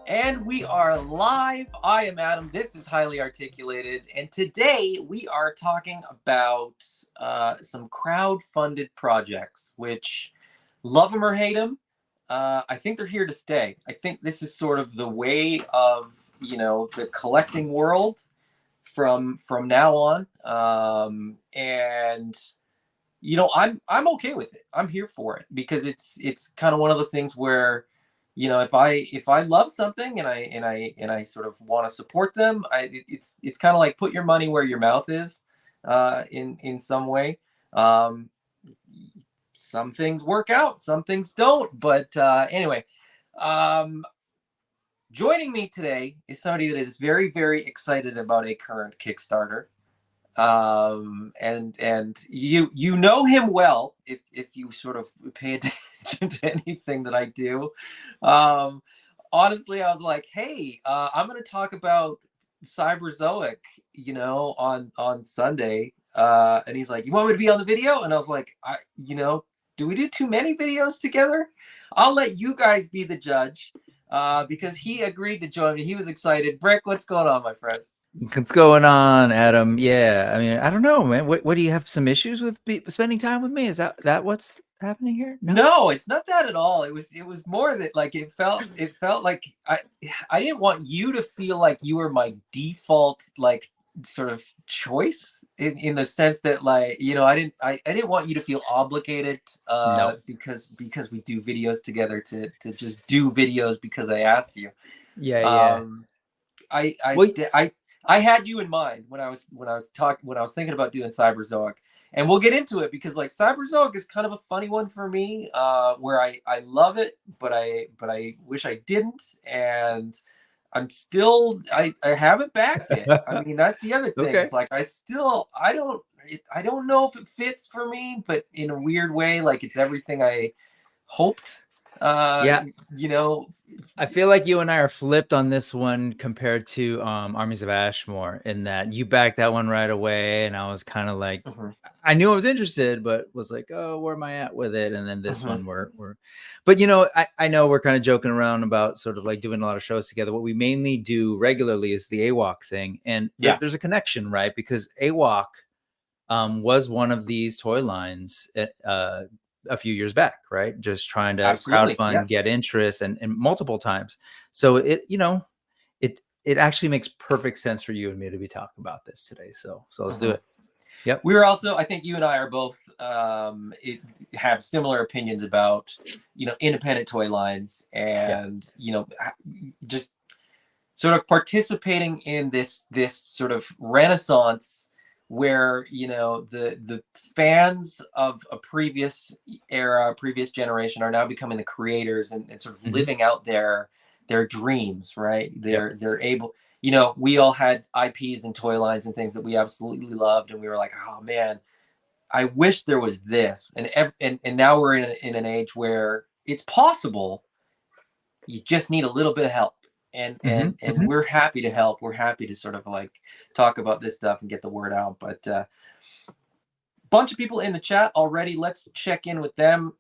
And we are live. I am Adam. This is Highly Articulated. And today we are talking about some crowd-funded projects, which love them or hate them, I think they're here to stay. I think this is sort of the way of, the collecting world from now on. And I'm okay with it. I'm here for it because it's kind of one of those things where, if I love something and I sort of want to support them, it's kind of like put your money where your mouth is, in some way. Um, some things work out, some things don't. But anyway, um, joining me today is somebody that is very, very excited about a current Kickstarter. And you know him well if you sort of pay attention to anything that I do. um Honestly, I was like, hey, I'm going to talk about Cyberzoic, on Sunday. And he's like, you want me to be on the video? And I was like, do we do too many videos together? I'll let you guys be the judge, because he agreed to join me. He was excited. Brick, what's going on, my friend? What's going on, Adam? Yeah, I mean, I don't know, man. What do you have some issues with spending time with me? Is that what's happening here? No, it's not that at all. It was more that, like, it felt like I didn't want you to feel like you were my default, like, sort of choice, in the sense that, like, I didn't want you to feel obligated, No. because we do videos together, to just do videos because I asked you. Yeah, yeah. Um I I Well, di- I I had you in mind when I was thinking about doing Cyberzoic, and we'll get into it because, like, Cyberzoic is kind of a funny one for me, where I love it, but I wish I didn't, and I haven't backed it. I mean, that's the other thing. okay. It's like I don't know if it fits for me, but in a weird way, like, it's everything I hoped. Uh, Yeah, you know, I feel like you and I are flipped on this one compared to Armies of Ashmore in that you backed that one right away, and I was kind of like, mhm, I knew I was interested, but was like, oh, where am I at with it? And then this mhm. one, but I know we're kind of joking around about sort of like doing a lot of shows together. What we mainly do regularly is the AWOC thing, and Yeah, there's a connection, right? Because AWOC was one of these toy lines a few years back, right? Just trying to absolutely. Yeah. crowdfund, get interest, and multiple times. So it actually makes perfect sense for you and me to be talking about this today. So let's do Mhm. it. Yep. We were also, I think you and I are both, have similar opinions about, independent toy lines, Yeah. and, just sort of participating in this sort of renaissance where, the fans of a previous era, previous generation, are now becoming the creators, and sort of Hmm. living out their dreams, right? Yep. They're able, we all had IPs and toy lines and things that we absolutely loved, and we were like, oh man, I wish there was this. And now we're in an age where it's possible. You just need a little bit of help, and Hmm. and and Hmm. we're happy to help. We're happy to sort of, like, talk about this stuff and get the word out. But bunch of people in the chat already. Let's check in with them.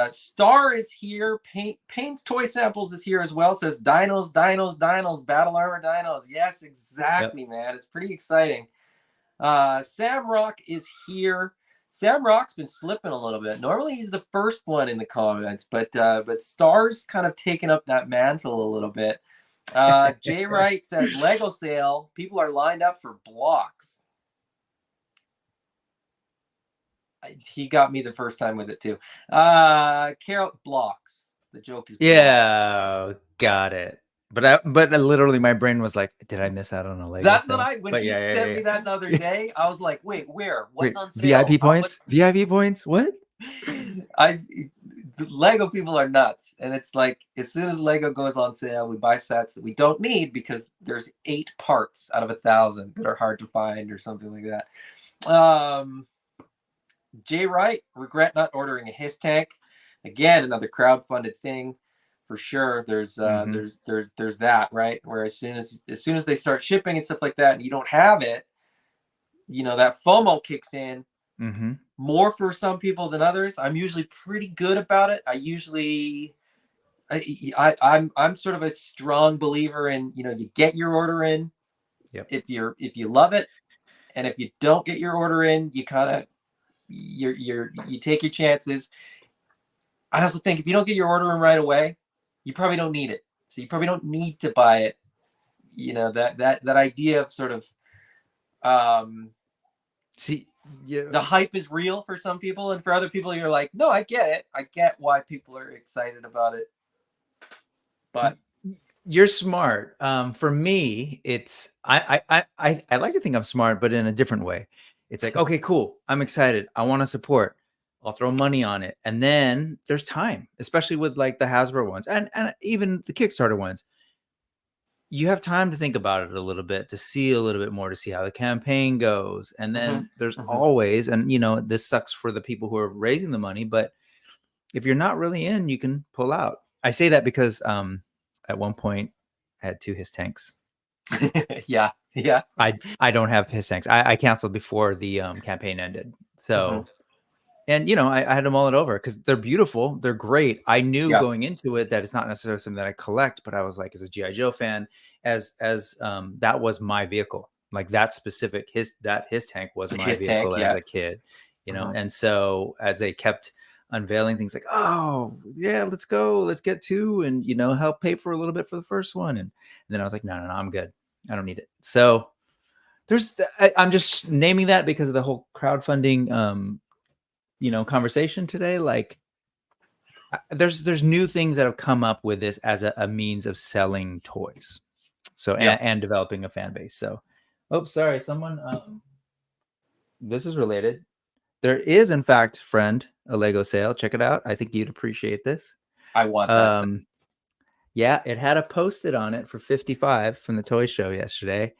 Star is here. Pain's Toy Samples is here as well. Says dinos, dinos, dinos, battle armor dinos. Yes, Yep. exactly, man. It's pretty exciting. Sam Rock is here. Sam Rock's been slipping a little bit. Normally he's the first one in the comments, but Star's kind of taken up that mantle a little bit. Jay Wright says Lego sale. People are lined up for blocks. He got me the first time with it too. Carol, blocks. The joke is blocks. Yeah. Got it. But literally my brain was like, did I miss out on a Lego That's what sale? when But he yeah, yeah, sent yeah, me that the other yeah. day, I was like, wait, where? What's Wait, on sale? VIP points? VIP points? What? I The Lego people are nuts, and it's like, as soon as Lego goes on sale, we buy sets that we don't need because there's 8 parts out of 1,000 that are hard to find or something like that. Jay Wright, regret not ordering a his tank. Again, another crowd-funded thing for sure. There's Hmm. there's that, right, where as soon as they start shipping and stuff like that, and you don't have it, that FOMO kicks in Hmm. more for some people than others. I'm usually pretty good about it. I'm sort of a strong believer in, you get your order in. Yep. If you love it, and if you don't get your order in, you kind of you take your chances. I also think if you don't get your order in right away, you probably don't need it. So you probably don't need to buy it. That idea of sort of See, yeah, the hype is real for some people, and for other people, you're like, no, I get it. I get why people are excited about it. But you're smart. For me, it's I like to think I'm smart, but in a different way. It's like, okay, cool. I'm excited. I want to support. I'll throw money on it. And then there's time, especially with like the Hasbro ones and even the Kickstarter ones. You have time to think about it a little bit, to see a little bit more, to see how the campaign goes. And then there's always, and this sucks for the people who are raising the money, but if you're not really in, you can pull out. I say that because at one point I had 2 HISS tanks. yeah. I don't have HISS tanks. I canceled before the campaign ended. So and I had to mull it over because they're beautiful, they're great. I knew going into it that it's not necessarily something that I collect, but I was like, as a GI Joe fan, as that was my vehicle, like that specific HISS tank was my vehicle as a kid, and so as they kept unveiling things like, oh yeah, let's go, let's get 2 and help pay for a little bit for the first one, and then I was like, no, I'm good, I don't need it. So I'm just naming that because of the whole crowdfunding conversation today. Like there's new things that have come up with this as a means of selling toys, so and developing a fan base. So sorry, someone this is related. There is, in fact, friend, a Lego sale. Check it out. I think you'd appreciate this. I want that. Yeah, it had a Post-it on it for $55 from the toy show yesterday,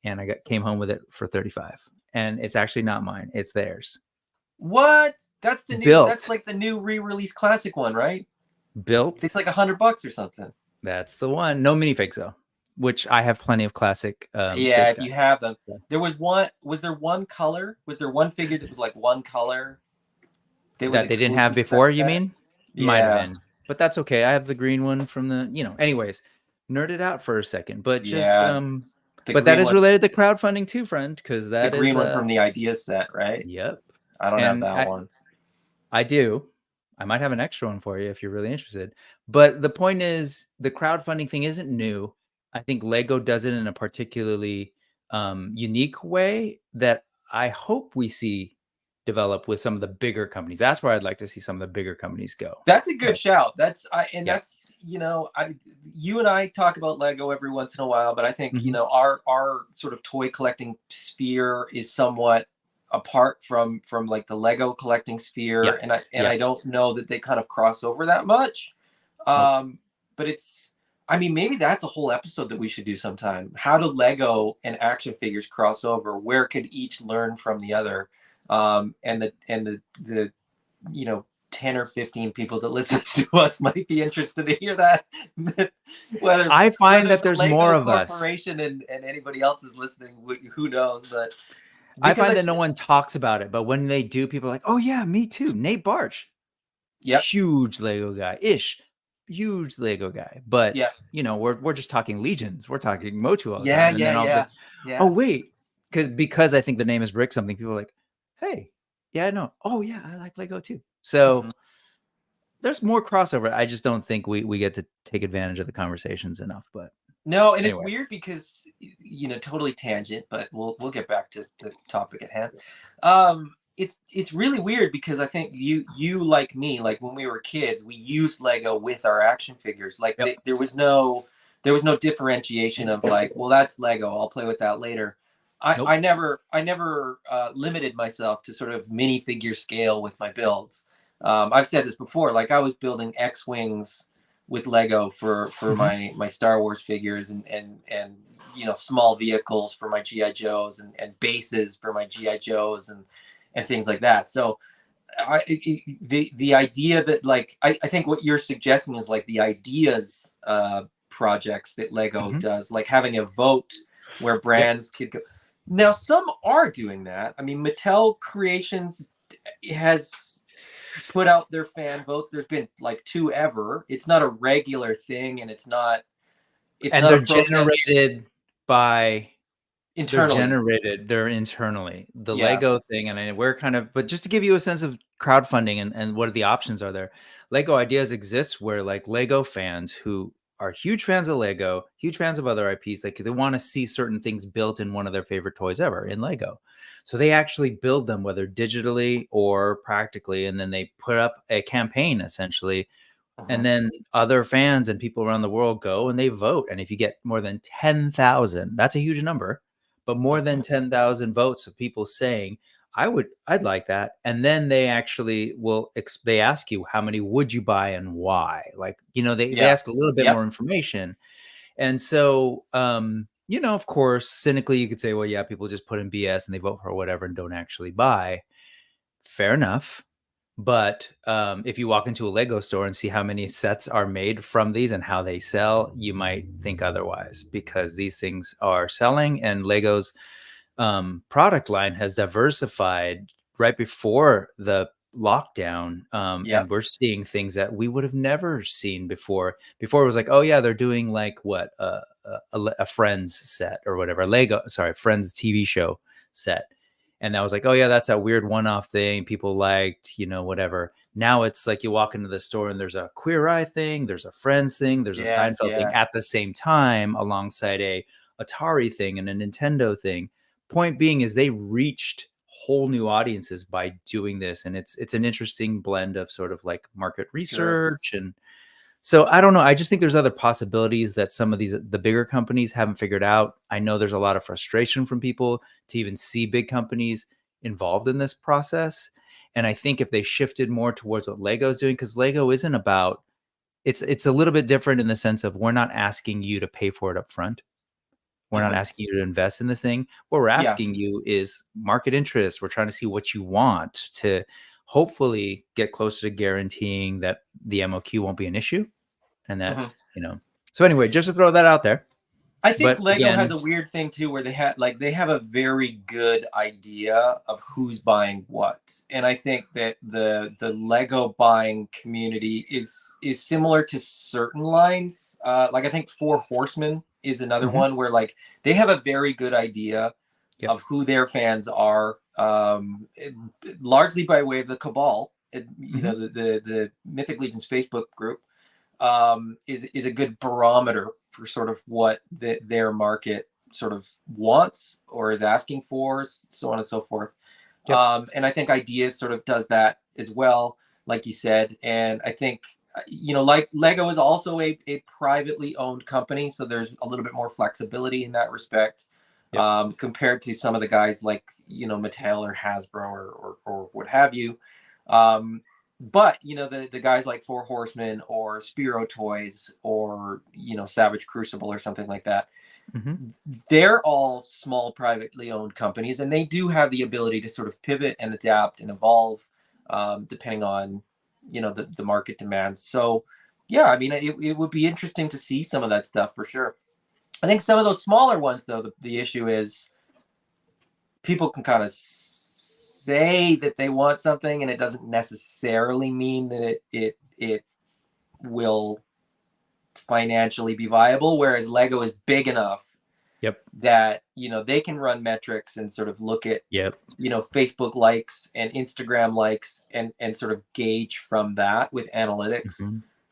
and I came home with it for $35. And it's actually not mine; it's theirs. What? That's the new. Built. That's like the new re-release classic one, right? Built. It's like $100 or something. That's the one. No minifigs though, which I have plenty of classic. Yeah, if you have them. There was one. Was there one color? Was there one figure that was like one color? That they didn't have before. You mean? Yeah. Might have been, but that's okay. I have the green one from the. Anyways, nerded out for a second, but just but that is related to crowdfunding too, friend, because that the green one from the idea set, right? Yep. I don't have that one. I do. I might have an extra one for you if you're really interested. But the point is, the crowdfunding thing isn't new. I think Lego does it in a particularly unique way that I hope we see develop with some of the bigger companies. That's where I'd like to see some of the bigger companies go. That's a good shout. That's you and I talk about Lego every once in a while, but I think our sort of toy collecting sphere is somewhat apart from like the Lego collecting sphere, and I don't know that they kind of cross over that much. But it's, I mean, maybe that's a whole episode that we should do sometime. How do Lego and action figures cross over? Where could each learn from the other? And the 10 or 15 people that listen to us might be interested to hear that. I find that there's more of us. Corporation and anybody else is listening, who knows? But I find that no one talks about it, but when they do, people are like, "Oh yeah, me too." Nate Barch, huge Lego guy, huge Lego guy. But we're just talking Legions. We're talking Motu all the time. Yeah. Oh wait, because I think the name is Brick something. People are like, "Hey, yeah, I know. Oh yeah, I like Lego too." So there's more crossover. I just don't think we get to take advantage of the conversations enough. But no, and anyway. It's weird because totally tangent, but we'll get back to the topic at hand. It's really weird because I think you like me, like when we were kids, we used Lego with our action figures. Like there was no differentiation of like, well, that's Lego, I'll play with that later. I never limited myself to sort of minifigure scale with my builds. I've said this before, like I was building X-Wings with Lego for my Star Wars figures and small vehicles for my GI Joes and bases for my GI Joes and things like that. So the idea that like I think what you're suggesting is like the ideas projects that Lego does, like having a vote where brands could go. Now some are doing that. I mean, Mattel Creations has put out their fan votes. There's been like 2 ever. It's not a regular thing, and it's not And a they're process generated by internally. they're internally. The Yeah. Lego thing, and we're kind of, but just to give you a sense of crowdfunding and what are the options are there, Lego Ideas exists where like Lego fans who are huge fans of Lego, huge fans of other IPs, like they want to see certain things built in one of their favorite toys ever in Lego. So they actually build them, whether digitally or practically, and then they put up a campaign essentially. And then other fans and people around the world go and they vote. And if you get more than 10,000, that's a huge number, but more than 10,000 votes of people saying, I'd like that. And then they actually they ask you, how many would you buy and why? Like, they ask a little bit more information. And so, of course, cynically, you could say, well, yeah, people just put in BS and they vote for whatever and don't actually buy. Fair enough. But if you walk into a Lego store and see how many sets are made from these and how they sell, you might think otherwise, because these things are selling, and Lego's product line has diversified right before the lockdown. And we're seeing things that we would have never seen before. Before it was like, oh yeah, they're doing like what a Friends set or whatever, Friends TV show set. And that was like, oh yeah, that's a weird one-off thing people liked, whatever. Now it's like you walk into the store and there's a Queer Eye thing, there's a Friends thing, there's a Seinfeld thing at the same time, alongside a Atari thing and a Nintendo thing. Point being is they reached whole new audiences by doing this, and it's an interesting blend of sort of like market research. And so I don't know. I just think there's other possibilities that some of the bigger companies haven't figured out. I know there's a lot of frustration from people to even see big companies involved in this process. And I think if they shifted more towards what Lego's doing, because Lego isn't about, it's a little bit different in the sense of we're not asking you to pay for it up front. We're not asking you to invest in this thing. What we're asking you is market interest. We're trying to see what you want to hopefully get closer to guaranteeing that the MOQ won't be an issue. And that, so anyway, just to throw that out there. I think Lego has a weird thing too, where they have a very good idea of who's buying what. And I think that the Lego buying community is similar to certain lines. Like I think Four Horsemen is another one where like they have a very good idea of who their fans are, largely by way of the Cabal. The Mythic Legions Facebook group is a good barometer for sort of what their market sort of wants or is asking for, so on and so forth. And I think Ideas sort of does that as well, like you said. And I think, like Lego is also a privately owned company, so there's a little bit more flexibility in that respect, compared to some of the guys like, Mattel or Hasbro or what have you. But the guys like Four Horsemen or Spiro Toys or Savage Crucible or something like that, they're all small privately owned companies, and they do have the ability to sort of pivot and adapt and evolve, depending on the market demands. So yeah, I mean, it would be interesting to see some of that stuff for sure. I think some of those smaller ones though, the issue is people can kind of say that they want something, and it doesn't necessarily mean that it will financially be viable, whereas Lego is big enough that they can run metrics and sort of look at Facebook likes and Instagram likes and sort of gauge from that with analytics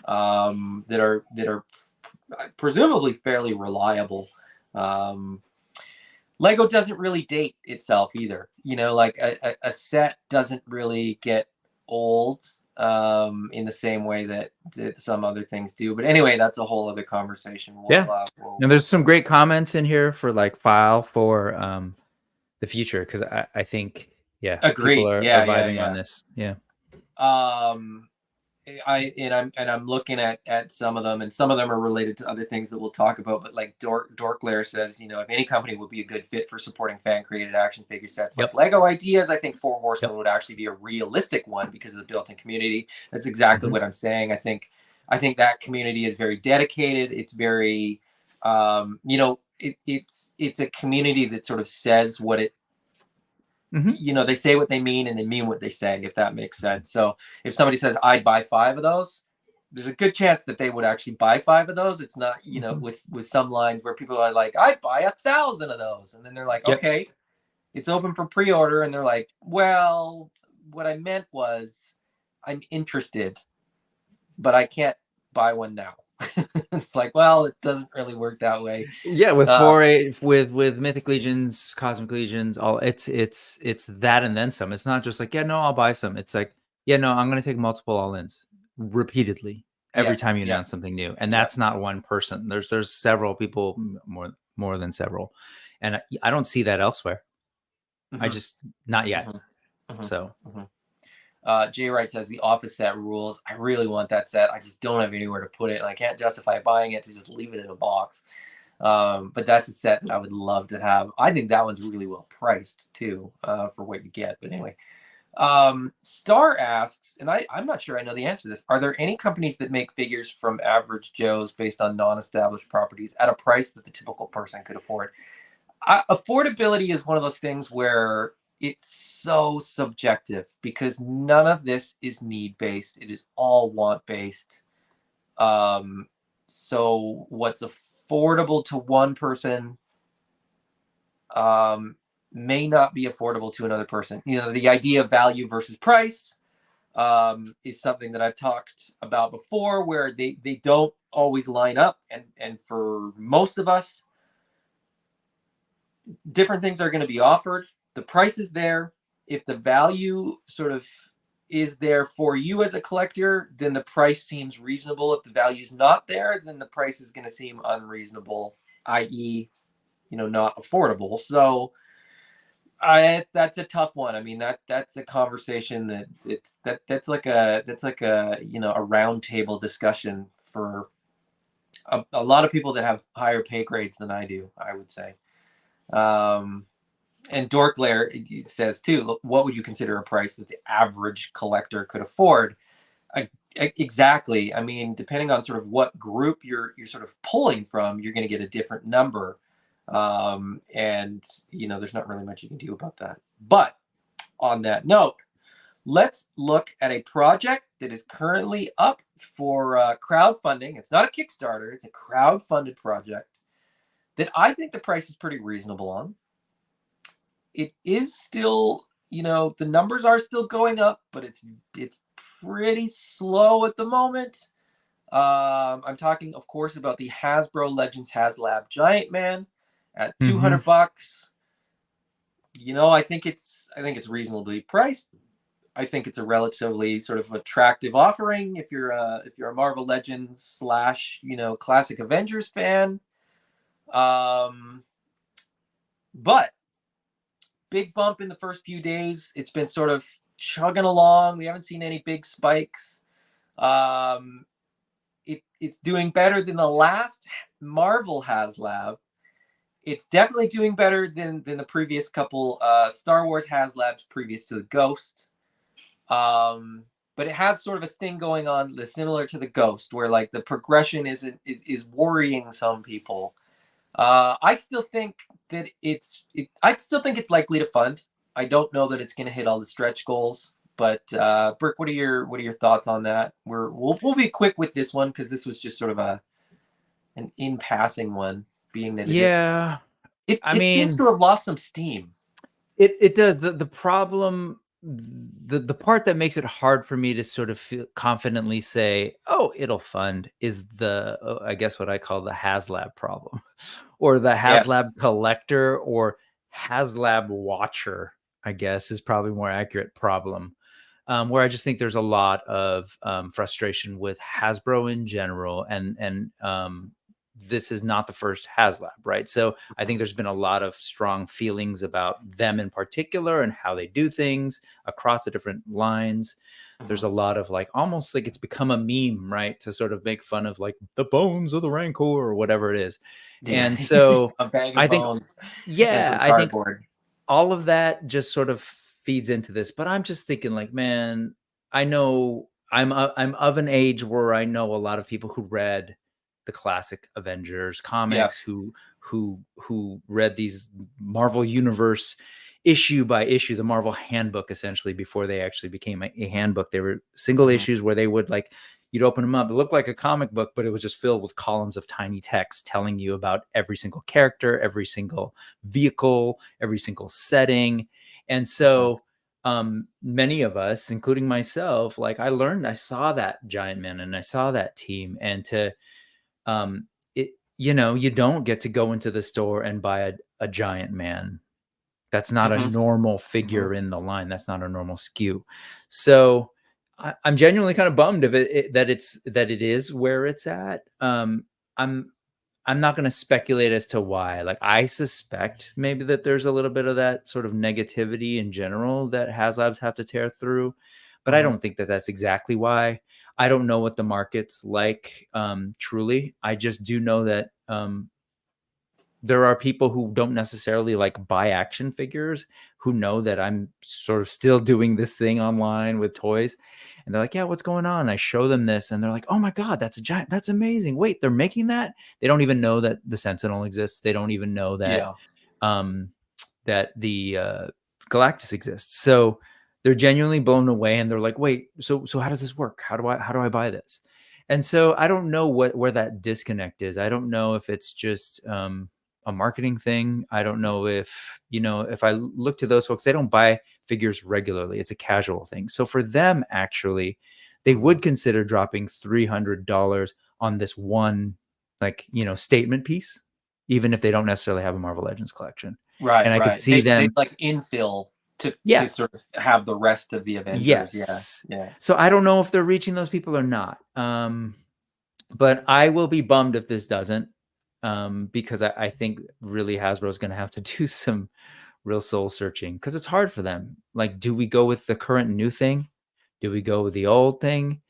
that are presumably fairly reliable. Lego doesn't really date itself either. Like a set doesn't really get old in the same way that some other things do. But anyway, that's a whole other conversation. And there's some great comments in here for like file for the future, because I think people are vibing on this. I'm looking at some of them, and some of them are related to other things that we'll talk about. But like Dorklair says, if any company would be a good fit for supporting fan created action figure sets like Lego Ideas, I think Four Horsemen would actually be a realistic one because of the built-in community. That's exactly what I'm saying. I think that community is very dedicated. It's very, it's a community that sort of says what it you know, they say what they mean and they mean what they say, if that makes sense. So if somebody says, I'd buy 5 of those, there's a good chance that they would actually buy 5 of those. It's not, you know, with some lines where people are like, I'd buy 1,000 of those. And then they're like, okay, it's open for pre-order. And they're like, well, what I meant was I'm interested, but I can't buy one now. It's like, well, it doesn't really work that way. Yeah, with 4A, with Mythic Legions, Cosmic Legions, all it's that and then some. It's not just like, yeah, no, I'll buy some. It's like, yeah, no, I'm gonna take multiple all-ins repeatedly every time you announce something new. And that's not one person. There's several people, more than several. And I don't see that elsewhere. I just not yet. So Jay Wright says the Office set rules. I really want that set. I just don't have anywhere to put it, and I can't justify buying it to just leave it in a box. But that's a set that I would love to have. I think that one's really well priced too, for what you get. But anyway, Star asks, and I'm not sure I know the answer to this. Are there any companies that make figures from average Joes based on non-established properties at a price that the typical person could afford? Affordability is one of those things where it's so subjective because none of this is need-based. It is all want-based. So what's affordable to one person may not be affordable to another person. You know, the idea of value versus price is something that I've talked about before, where they don't always line up. And for most of us, different things are going to be offered. The price is there. If the value sort of is there for you as a collector, then the price seems reasonable. If the value is not there, then the price is going to seem unreasonable, i.e., you know, not affordable. So that's a tough one. I mean, that's a conversation that's like a you know, a roundtable discussion for a lot of people that have higher pay grades than I do, I would say. And Dorklair says too, what would you consider a price that the average collector could afford? Exactly. I mean, depending on sort of what group you're sort of pulling from, you're going to get a different number. And you know, there's not really much you can do about that. But on that note, let's look at a project that is currently up for crowdfunding. It's not a Kickstarter, it's a crowdfunded project that I think the price is pretty reasonable on. It is still, you know, the numbers are still going up, but it's pretty slow at the moment. I'm talking, of course, about the Hasbro Legends HasLab Giant-Man at $200. You know, I think it's reasonably priced. I think it's a relatively sort of attractive offering if you're a Marvel Legends / you know, classic Avengers fan. But big bump in the first few days. It's been sort of chugging along. We haven't seen any big spikes. It's doing better than the last Marvel HasLab. It's definitely doing better than the previous couple Star Wars HasLabs previous to the Ghost. But it has sort of a thing going on that's similar to the Ghost, where like the progression is worrying some people. I still think that it's likely to fund. I don't know that it's going to hit all the stretch goals, but Brick, what are your thoughts on that? We'll be quick with this one because this was just sort of an in passing one, being that it seems to have lost some steam. It does. The problem, the part that makes it hard for me to sort of feel confidently say, oh, it'll fund, is I guess what I call the HasLab problem, or the HasLab collector, or HasLab watcher, I guess is probably more accurate problem. Where I just think there's a lot of frustration with Hasbro in general, and this is not the first HasLab, right? So I think there's been a lot of strong feelings about them in particular and how they do things across the different lines. There's a lot of like, almost like it's become a meme, right? To sort of make fun of like the bones of the Rancor or whatever it is. Yeah. And so I think, I think all of that just sort of feeds into this, but I'm just thinking like, man, I know I'm of an age where I know a lot of people who read the classic Avengers comics, who read these Marvel Universe issue by issue, the Marvel handbook, essentially, before they actually became a handbook. They were single issues where they would, like, you'd open them up. It looked like a comic book, but it was just filled with columns of tiny text telling you about every single character, every single vehicle, every single setting. And so many of us, including myself, like, I saw that Giant-Man and I saw that team, and to, you don't get to go into the store and buy a Giant-Man. That's not a normal figure in the line. That's not a normal SKU. So I'm genuinely kind of bummed of that it is where it's at. I'm not going to speculate as to why. Like, I suspect maybe that there's a little bit of that sort of negativity in general that HasLabs have to tear through, but I don't think that that's exactly why. I don't know what the market's like, truly. I just do know that there are people who don't necessarily like buy action figures who know that I'm sort of still doing this thing online with toys. And they're like, yeah, what's going on? I show them this and they're like, oh my God, that's a giant, that's amazing. Wait, they're making that? They don't even know that the Sentinel exists. They don't even know that, that the Galactus exists. So they're genuinely blown away and they're like, wait, so how does this work? How do I buy this? And so I don't know where that disconnect is. I don't know if it's just, a marketing thing. I don't know if, if I look to those folks, they don't buy figures regularly. It's a casual thing. So for them, actually, they would consider dropping $300 on this one, like, statement piece, even if they don't necessarily have a Marvel Legends collection. Right. And I could see them they like infill to sort of have the rest of the Avengers. Yes. Yeah. So I don't know if they're reaching those people or not. But I will be bummed if this doesn't. Because I think really Hasbro's going to have to do some real soul searching, because it's hard for them. Like, do we go with the current new thing? Do we go with the old thing?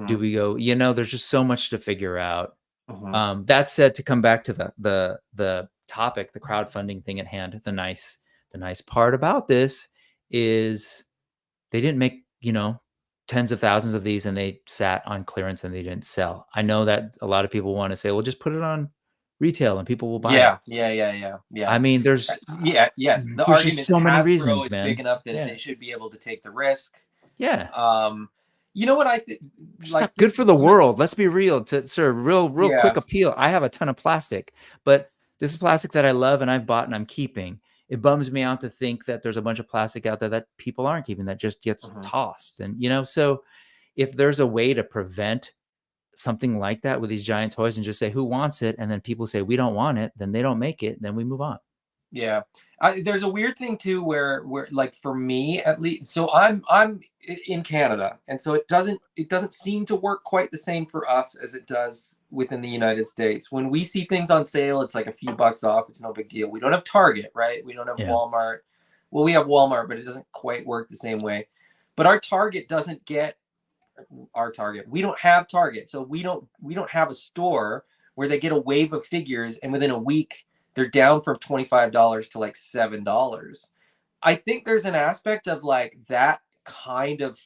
Do we go, there's just so much to figure out. That said, to come back to the topic, the crowdfunding thing at hand, the nice part about this is they didn't make, tens of thousands of these and they sat on clearance and they didn't sell. I know that a lot of people want to say, well, just put it on retail and people will buy it. Yeah. I mean, there's The argument just so many reasons, is man. big enough that they should be able to take the risk. Yeah. You know what I think? Like, good for the world. Let's be real. To sort of real quick appeal. I have a ton of plastic, but this is plastic that I love and I've bought and I'm keeping. It bums me out to think that there's a bunch of plastic out there that people aren't keeping, that just gets tossed. And so if there's a way to prevent something like that with these giant toys and just say, who wants it? And then people say, we don't want it. Then they don't make it. Then we move on. Yeah. There's a weird thing too, where like, for me at least, so I'm in Canada. And so it doesn't seem to work quite the same for us as it does within the United States. When we see things on sale, it's like a few bucks off. It's no big deal. We don't have Target, right? We don't have Walmart. Well, we have Walmart, but it doesn't quite work the same way. But our Target doesn't get our Target. We don't have Target. So we don't have a store where they get a wave of figures and within a week they're down from $25 to like $7. I think there's an aspect of like that kind of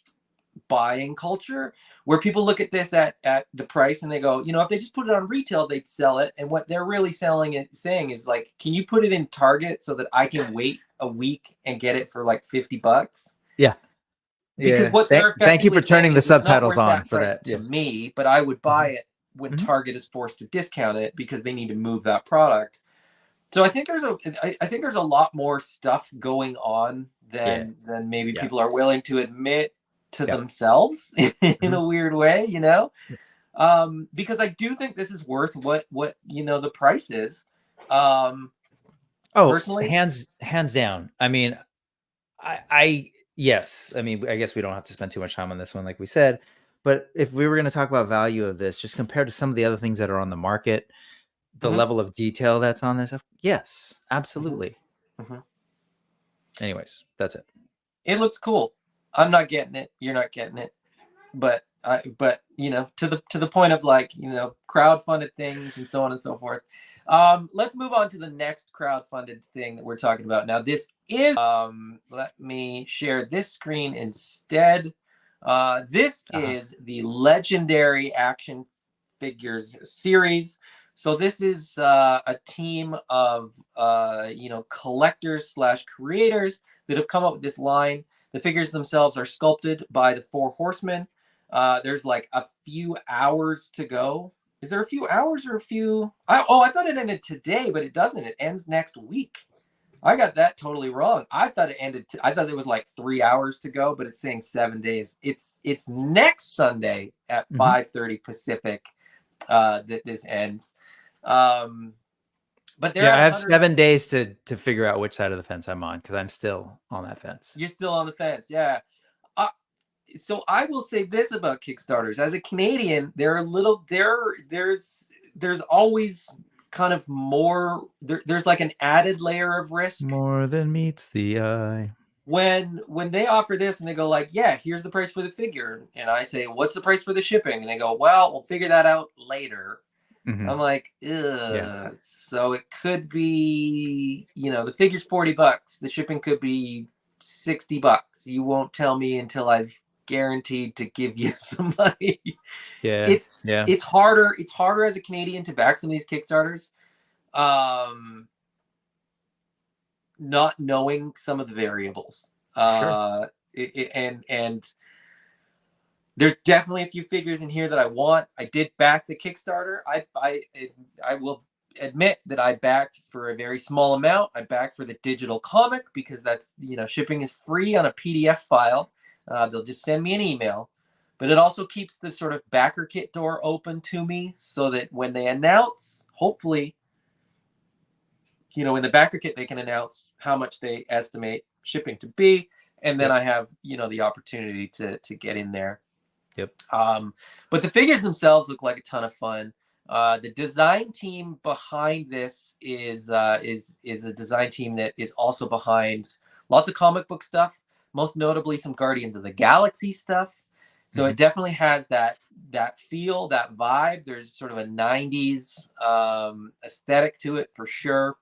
buying culture where people look at this at the price and they go, if they just put it on retail, they'd sell it. And what they're really saying is like, can you put it in Target so that I can wait a week and get it for like $50? Yeah. Because what they're thank you for turning the subtitles on for that. To me, but I would buy it when Target is forced to discount it because they need to move that product. So I think there's a lot more stuff going on than maybe people are willing to admit to themselves in a weird way, because I do think this is worth what the price is. Personally, hands down. I mean, yes. I mean, I guess we don't have to spend too much time on this one, like we said. But if we were going to talk about value of this, just compared to some of the other things that are on the market, the level of detail that's on this, yes, absolutely. Anyways, that's it. It looks cool. I'm not getting it. You're not getting it. But to the point of like, crowdfunded things and so on and so forth. Let's move on to the next crowdfunded thing that we're talking about. Now, this is, let me share this screen instead. This is the Legendari action figures series. So this is a team of collectors / creators that have come up with this line. The figures themselves are sculpted by the Four Horsemen. There's like a few hours to go. Is there a few hours or a few? I thought it ended today, but it doesn't. It ends next week. I got that totally wrong. I thought it ended. I thought it was like 3 hours to go, but it's saying 7 days. It's next Sunday at 5:30 Pacific that this ends. But I have 7 days to figure out which side of the fence I'm on, because I'm still on that fence. You're still on the fence, yeah. So I will say this about Kickstarters: as a Canadian, there's always kind of more. There's like an added layer of risk, more than meets the eye. When they offer this and they go like, yeah, here's the price for the figure, and I say, what's the price for the shipping? And they go, well, we'll figure that out later. I'm like, ugh. Yeah. So it could be, the figure's $40. The shipping could be $60. You won't tell me until I've guaranteed to give you some money. Yeah. It's harder. It's harder as a Canadian to back some of these Kickstarters. Not knowing some of the variables. Sure. And there's definitely a few figures in here that I want. I did back the Kickstarter. I will admit that I backed for a very small amount. I backed for the digital comic because that's, shipping is free on a PDF file. They'll just send me an email. But it also keeps the sort of backer kit door open to me so that when they announce, hopefully, in the backer kit, they can announce how much they estimate shipping to be. And then I have, the opportunity to get in there. Yep. But the figures themselves look like a ton of fun. The design team behind this is a design team that is also behind lots of comic book stuff, most notably some Guardians of the Galaxy stuff. So it definitely has that feel, that vibe. There's sort of a 90s aesthetic to it for sure.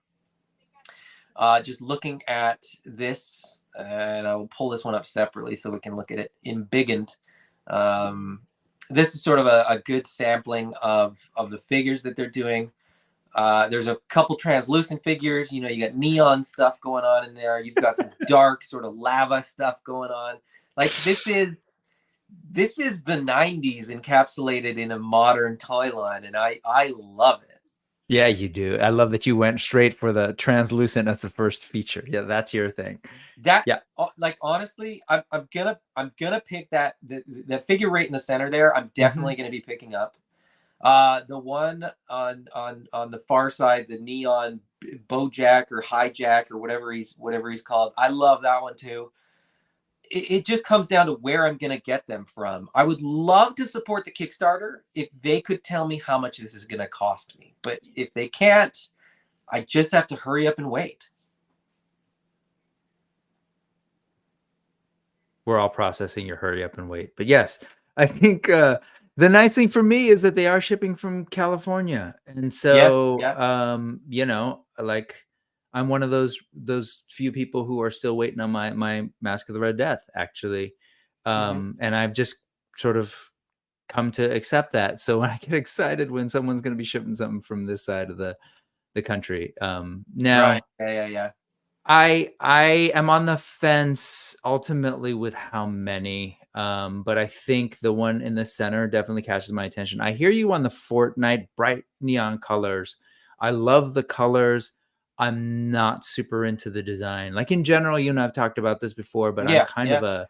Just looking at this, and I will pull this one up separately so we can look at it embiggened. This is sort of a good sampling of the figures that they're doing. There's a couple translucent figures. You got neon stuff going on in there. You've got some dark sort of lava stuff going on. Like this is the 90s encapsulated in a modern toy line, and I love it. Yeah, you do. I love that you went straight for the translucent as the first feature. Yeah, that's your thing. Like honestly, I'm gonna pick that the figure right in the center there. I'm definitely gonna be picking up. The one on the far side, the neon Bojack or Hijack or whatever he's called. I love that one too. It just comes down to where I'm going to get them from. I would love to support the Kickstarter if they could tell me how much this is going to cost me. But if they can't, I just have to hurry up and wait. We're all processing your hurry up and wait. But yes, I think the nice thing for me is that they are shipping from California. And so, like, I'm one of those few people who are still waiting on my Mask of the Red Death, actually. And I've just sort of come to accept that. So when I get excited when someone's going to be shipping something from this side of the country. Now, right. I am on the fence ultimately with how many, but I think the one in the center definitely catches my attention. I hear you on the Fortnite bright neon colors. I love the colors. I'm not super into the design. Like in general, you and I've talked about this before, but I'm kind of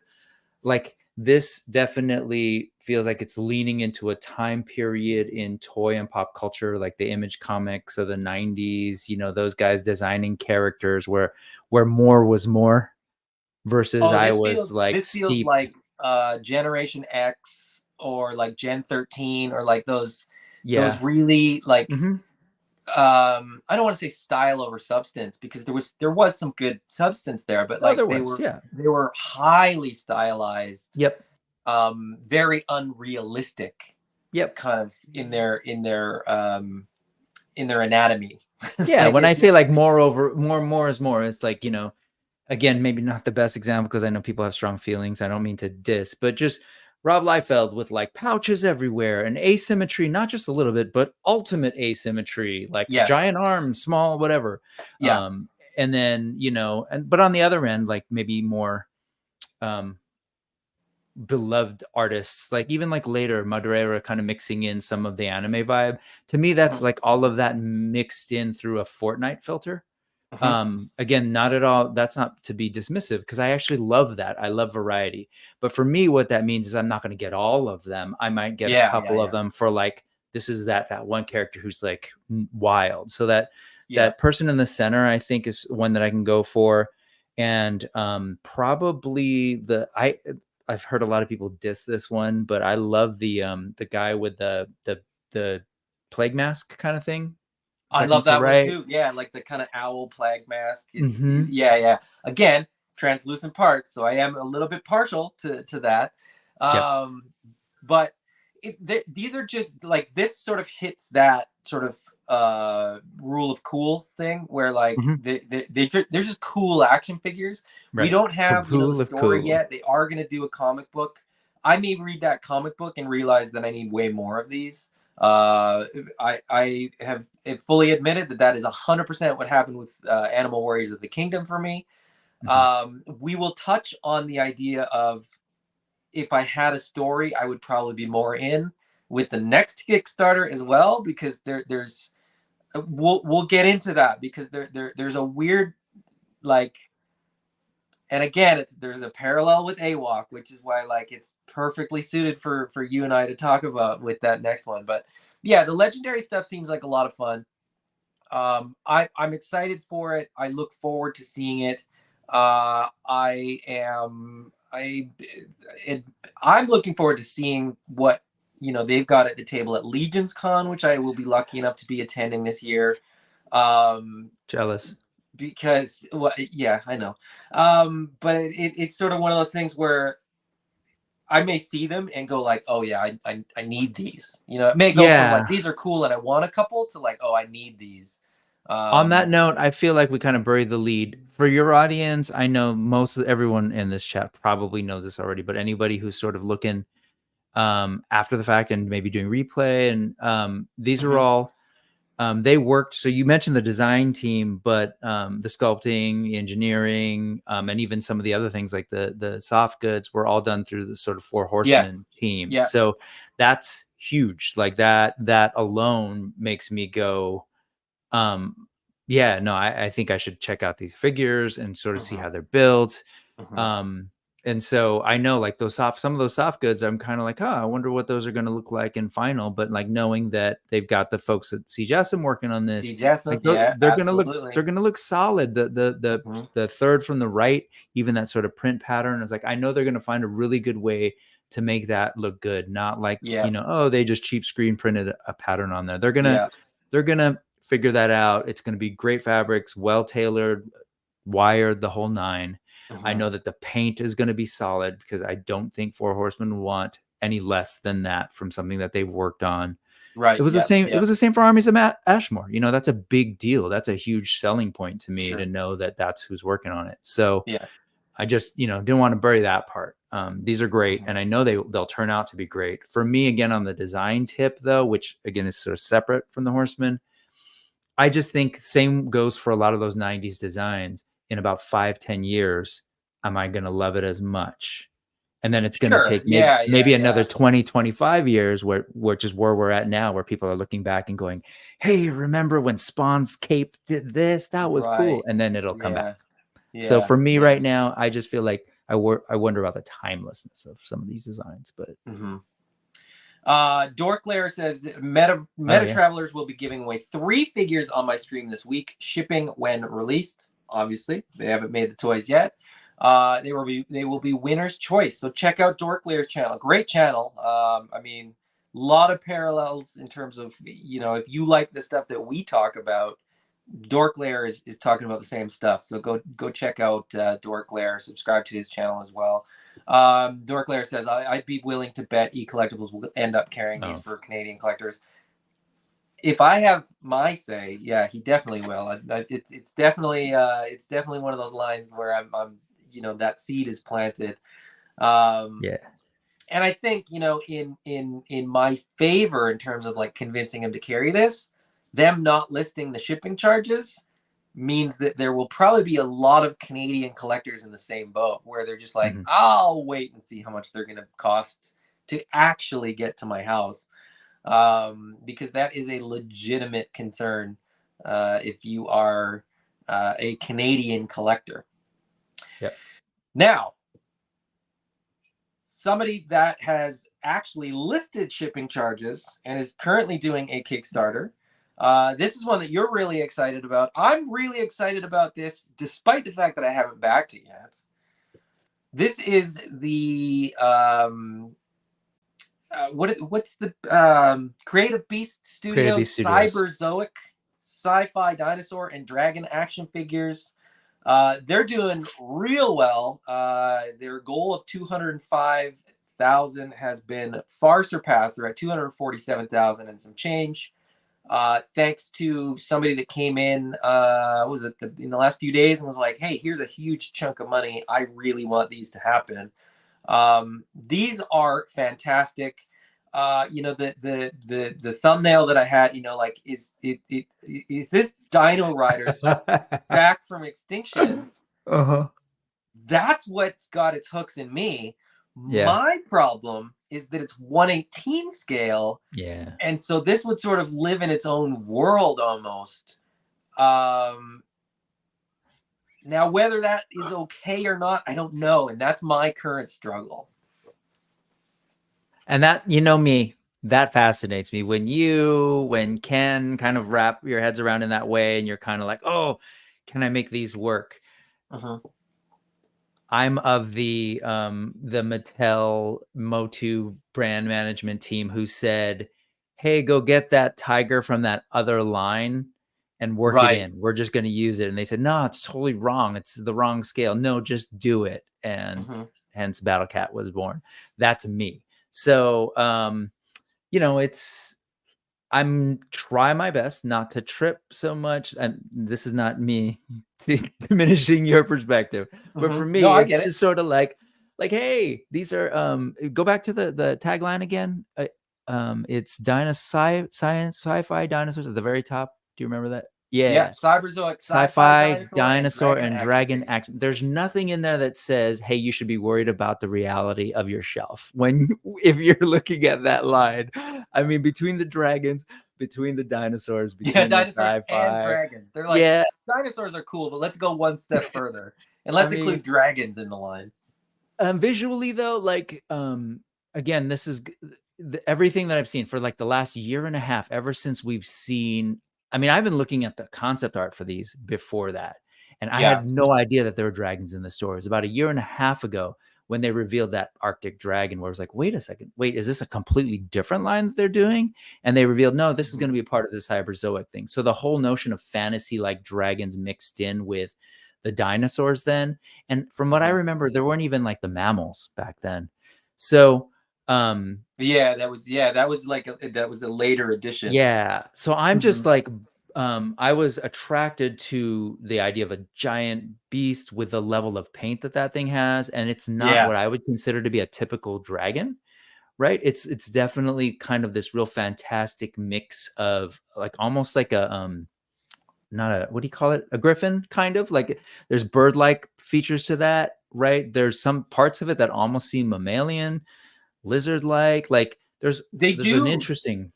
this definitely feels like it's leaning into a time period in toy and pop culture, like the Image comics of the 90s, those guys designing characters where more was more versus this feels like Generation X or like Gen 13 or like those really like I don't want to say style over substance because there was some good substance there, but like they were highly stylized. Yep. Very unrealistic. Yep. Kind of in their anatomy. Yeah. When I say like more is more, it's like, again, maybe not the best example because I know people have strong feelings. I don't mean to diss, but just Rob Liefeld with like pouches everywhere and asymmetry, not just a little bit, but ultimate asymmetry, like Yes. giant arms, small, whatever. Yeah. And then, you know, but on the other end, like maybe more beloved artists, like even like later Madureira kind of mixing in some of the anime vibe. To me, that's like all of that mixed in through a Fortnite filter. Again, not at all, that's not to be dismissive, because I actually love that. I love variety. But for me, what that means is I'm not going to get all of them. I might get a couple of them for like, this is that one character who's like wild. So that person in the center, I think, is one that I can go for. And probably I've heard a lot of people diss this one, but I love the guy with the plague mask kind of thing. I love that one too. Yeah, like the kind of owl plague mask. It's yeah. Again, translucent parts, so I am a little bit partial to that. But these are just like, this sort of hits that sort of rule of cool thing where like they're just cool action figures. We don't have the story yet. They are going to do a comic book. I may read that comic book and realize that I need way more of these. I have fully admitted that is 100% what happened with Animal Warriors of the Kingdom for me. We will touch on the idea of, if I had a story, I would probably be more in with the next Kickstarter as well, because there's we'll get into that, because there's a weird, like, and again, there's a parallel with AWOC, which is why like it's perfectly suited for you and I to talk about with that next one. But yeah, the Legendary stuff seems like a lot of fun. I'm excited for it. I look forward to seeing it. I'm looking forward to seeing what they've got at the table at Legions Con, which I will be lucky enough to be attending this year. Jealous. Because yeah, I know. But it's sort of one of those things where I may see them and go like, oh yeah, I need these. It may go from like, these are cool and I want a couple, to like, oh, I need these. On that note, I feel like we kind of buried the lead. For your audience, I know everyone in this chat probably knows this already, but anybody who's sort of looking after the fact and maybe doing replay, and these are all they worked. So you mentioned the design team, but the sculpting, the engineering, and even some of the other things like the soft goods were all done through the sort of Four Horsemen team. Yeah. So that's huge. Like that alone makes me go, yeah, no, I think I should check out these figures and sort of see how they're built. And so I know like some of those soft goods, I'm kind of like, I wonder what those are going to look like in final. But like knowing that they've got the folks at CJSM working on this, like they're going to look solid. The third from the right, even that sort of print pattern is like, I know they're going to find a really good way to make that look good. Not like, they just cheap screen printed a pattern on there. They're going to figure that out. It's going to be great fabrics, well tailored, wired, the whole nine. I know that the paint is going to be solid, because I don't think Four Horsemen want any less than that from something that they've worked on. Right. It was the same. It was the same for Armies of Ashmore. That's a big deal. That's a huge selling point to me to know that that's who's working on it. So I just, didn't want to bury that part. These are great. And I know they'll turn out to be great. For me, again, on the design tip though, which again is sort of separate from the Horsemen, I just think same goes for a lot of those 90s designs. In about 5-10 years, am I going to love it as much? And then it's going to take maybe another 20-25 years, which is where we're at now, where people are looking back and going, hey, remember when Spawn's cape did this? That was cool. And then it'll come back. So for me right now, I just feel like I wonder about the timelessness of some of these designs. But Dorklair says Meta Travelers will be giving away 3 figures on my stream this week, shipping when released. Obviously, they haven't made the toys yet. They will be winner's choice. So check out Dorklair's channel. Great channel. I mean, a lot of parallels in terms of, if you like the stuff that we talk about, Dorklair is talking about the same stuff. So go check out Dorklair. Subscribe to his channel as well. Dorklair says, I'd be willing to bet eCollectibles will end up carrying these for Canadian collectors. If I have my say, yeah, he definitely will. It's definitely one of those lines where I'm that seed is planted. And I think, you know, in my favor in terms of like convincing him to carry this, them not listing the shipping charges means that there will probably be a lot of Canadian collectors in the same boat where they're just like, I'll wait and see how much they're going to cost to actually get to my house. Because that is a legitimate concern if you are a Canadian collector. Yep. Now, somebody that has actually listed shipping charges and is currently doing a Kickstarter. This is one that you're really excited about. I'm really excited about this, despite the fact that I haven't backed it yet. This is the what's the Creative Beast Studios Cyberzoic sci-fi dinosaur and dragon action figures. They're doing real well. Their goal of 205,000 has been far surpassed. They're at 247,000 and some change. Thanks to somebody that came in, in the last few days and was like, "Hey, here's a huge chunk of money. I really want these to happen." These are fantastic. You know, the thumbnail that I had, you know, like is this Dino-Riders back from extinction? That's what's got its hooks in me. My problem is that it's 1/18 scale. Yeah. And so this would sort of live in its own world almost. Now, whether that is okay or not, I don't know. And that's my current struggle. And that, you know me, that fascinates me. When Ken kind of wrap your heads around in that way and you're kind of like, oh, can I make these work? I'm of the Mattel Motu brand management team who said, hey, go get that tiger from that other line and work it in. We're just going to use it. And they said, no, it's totally wrong. It's the wrong scale. No, just do it. And hence Battle Cat was born. That's me. So, you know, I'm trying my best not to trip so much. And this is not me diminishing your perspective, but for me, it's just sort of like, hey, these are, go back to the tagline again. It's sci-fi dinosaurs at the very top. Do you remember that? Yeah. Cyberzoic sci-fi dinosaur and dragon action. There's nothing in there that says, hey, you should be worried about the reality of your shelf if you're looking at that line. I mean, between the dragons, between the dinosaurs, between dinosaurs the sci-fi and dragons. They're like, dinosaurs are cool, but let's go one step further and let's include dragons in the line. Visually though, like, again, this is everything that I've seen for like the last year and a half, ever since we've seen, I mean, I've been looking at the concept art for these before that, and I had no idea that there were dragons in the store. It was about a year and a half ago when they revealed that Arctic dragon, where I was like, wait a second, is this a completely different line that they're doing? And they revealed, no, this is going to be a part of the Cyberzoic thing. So the whole notion of fantasy like dragons mixed in with the dinosaurs then. And from what I remember, there weren't even like the mammals back then. So that was a later edition. So I'm just like, I was attracted to the idea of a giant beast with the level of paint that thing has, and it's not what I would consider to be a typical dragon, right? It's definitely kind of this real fantastic mix of like almost like a not a, what do you call it, a griffin, kind of like there's bird-like features to that, right? There's some parts of it that almost seem mammalian, lizard-like. Like there's an interesting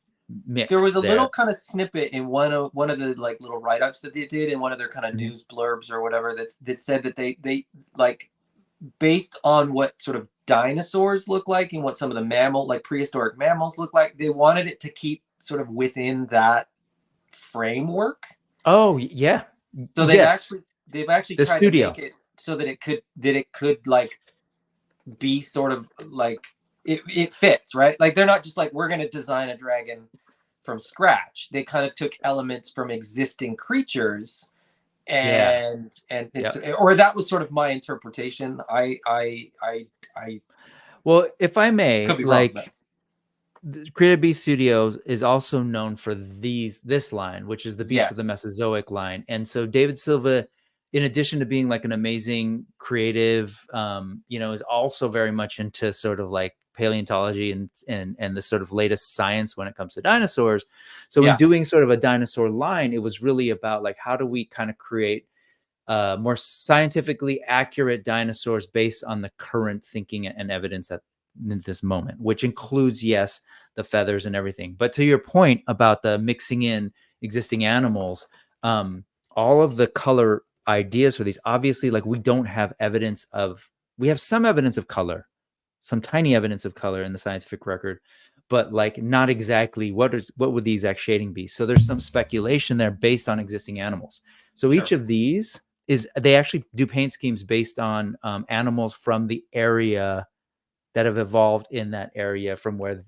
mix. There was a little kind of snippet in one of the like little write-ups that they did in one of their kind of news blurbs or whatever that said that they like, based on what sort of dinosaurs look like and what some of the prehistoric mammals look like, they wanted it to keep sort of within that framework. Oh yeah. So they've actually tried to make it so that it could like be sort of like it fits, right? Like they're not just like, we're going to design a dragon from scratch. They kind of took elements from existing creatures and or that was sort of my interpretation. Well, if I may, could be like wrong, Creative Beast Studios is also known for this line, which is the Beast of the Mesozoic line. And so David Silva, in addition to being like an amazing creative, you know, is also very much into sort of like paleontology and the sort of latest science when it comes to dinosaurs. So Yeah. in doing sort of a dinosaur line, it was really about like, how do we kind of create more scientifically accurate dinosaurs based on the current thinking and evidence at this moment, which includes, yes, the feathers and everything. But to your point about the mixing in existing animals, all of the color ideas for these, obviously, like we don't have evidence of, we have some evidence of color, some tiny evidence of color in the scientific record, but like not exactly what would the exact shading be. So there's some speculation there based on existing animals. So each of these they actually do paint schemes based on animals from the area that have evolved in that area from where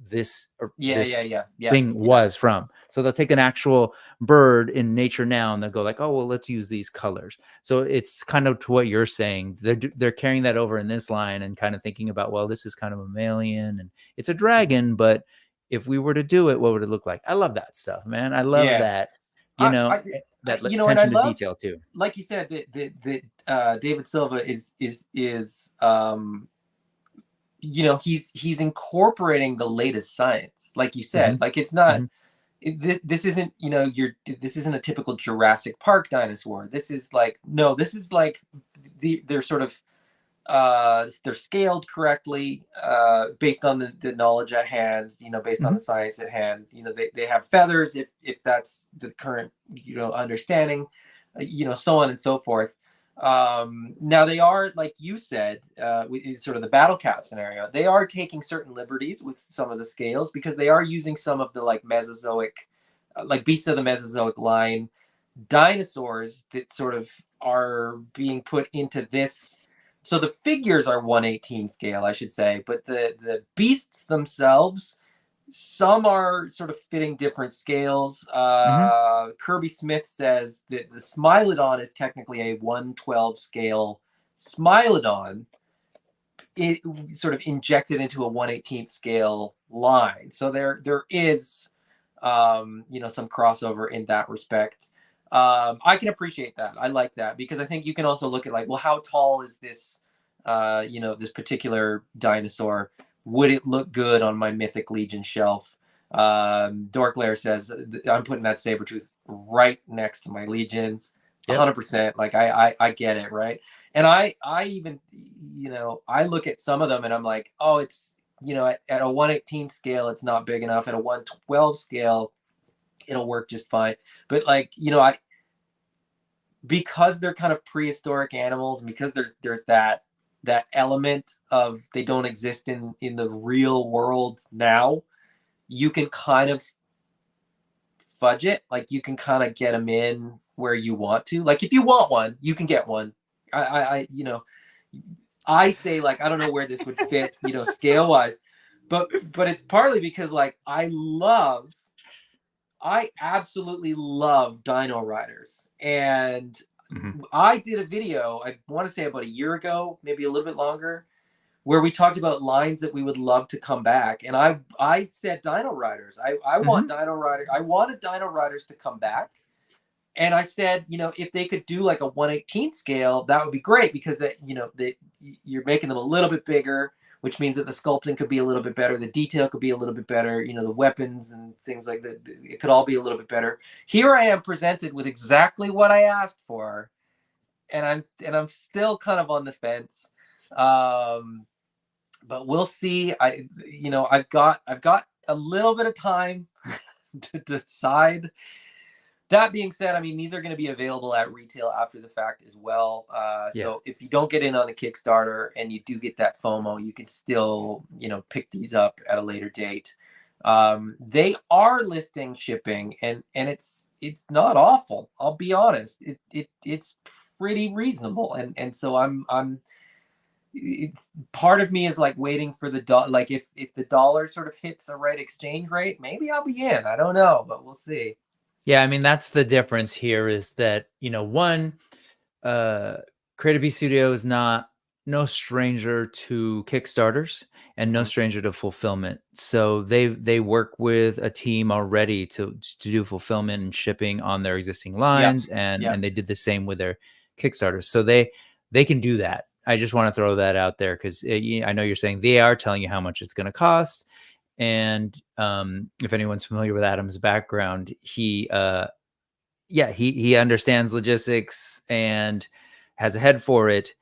this thing was from. So they'll take an actual bird in nature now and they'll go like, oh, well, let's use these colors. So it's kind of to what you're saying. They're carrying that over in this line and kind of thinking about, well, this is kind of a mammalian and it's a dragon, but if we were to do it, what would it look like? I love that stuff, man. I love that, that attention to detail too. Like you said, that David Silva is he's incorporating the latest science, like you said. Like it's not this isn't this isn't a typical Jurassic Park dinosaur. This is like, no, this is like they're sort of they're scaled correctly based on the knowledge at hand, based on the science at hand. They have feathers if that's the current understanding, so on and so forth. Now they are, like you said, sort of the battle cat scenario, they are taking certain liberties with some of the scales because they are using some of the like Mesozoic, like beasts of the Mesozoic line dinosaurs that sort of are being put into this. So the figures are 1/18 scale, I should say, but the beasts themselves, some are sort of fitting different scales. Kirby Smith says that the Smilodon is technically a 1/12 scale Smilodon, it sort of injected into a 1/18 scale line. So there is some crossover in that respect. I can appreciate that. I like that because I think you can also look at like, well, how tall is this this particular dinosaur? Would it look good on my Mythic Legion shelf? Dorklair says, I'm putting that Sabertooth right next to my Legions. 100%. Like I get it, right? And I even, I look at some of them and I'm like, oh, it's, at a 1/18 scale, it's not big enough. At a 1/12 scale, it'll work just fine. But like, because they're kind of prehistoric animals, and because there's that element of they don't exist in the real world now, you can kind of fudge it. Like you can kind of get them in where you want to. Like if you want one, you can get one. I say, like, I don't know where this would fit, scale wise, but it's partly because like I absolutely love Dino-Riders. And I did a video, I want to say about a year ago, maybe a little bit longer, where we talked about lines that we would love to come back. And I said Dino-Riders. I want Dino-Riders. I wanted Dino-Riders to come back. And I said, if they could do like a 1/18 scale, that would be great because you're making them a little bit bigger, which means that the sculpting could be a little bit better. The detail could be a little bit better. The weapons and things like that, it could all be a little bit better. Here I am presented with exactly what I asked for. And I'm still kind of on the fence. But we'll see. I've got a little bit of time to decide. That being said, I mean, these are going to be available at retail after the fact as well. So if you don't get in on the Kickstarter and you do get that FOMO, you can still, pick these up at a later date. They are listing shipping, and it's not awful. I'll be honest. It's pretty reasonable, and so part of me is like waiting for like if the dollar sort of hits the right exchange rate, maybe I'll be in. I don't know, but we'll see. Yeah, I mean, that's the difference here is that, one, Creative Beast Studio is no stranger to Kickstarters and no stranger to fulfillment. So they work with a team already to do fulfillment and shipping on their existing lines, and they did the same with their Kickstarters. So they can do that. I just want to throw that out there because I know you're saying they are telling you how much it's going to cost. And if anyone's familiar with Adam's background, he understands logistics and has a head for it.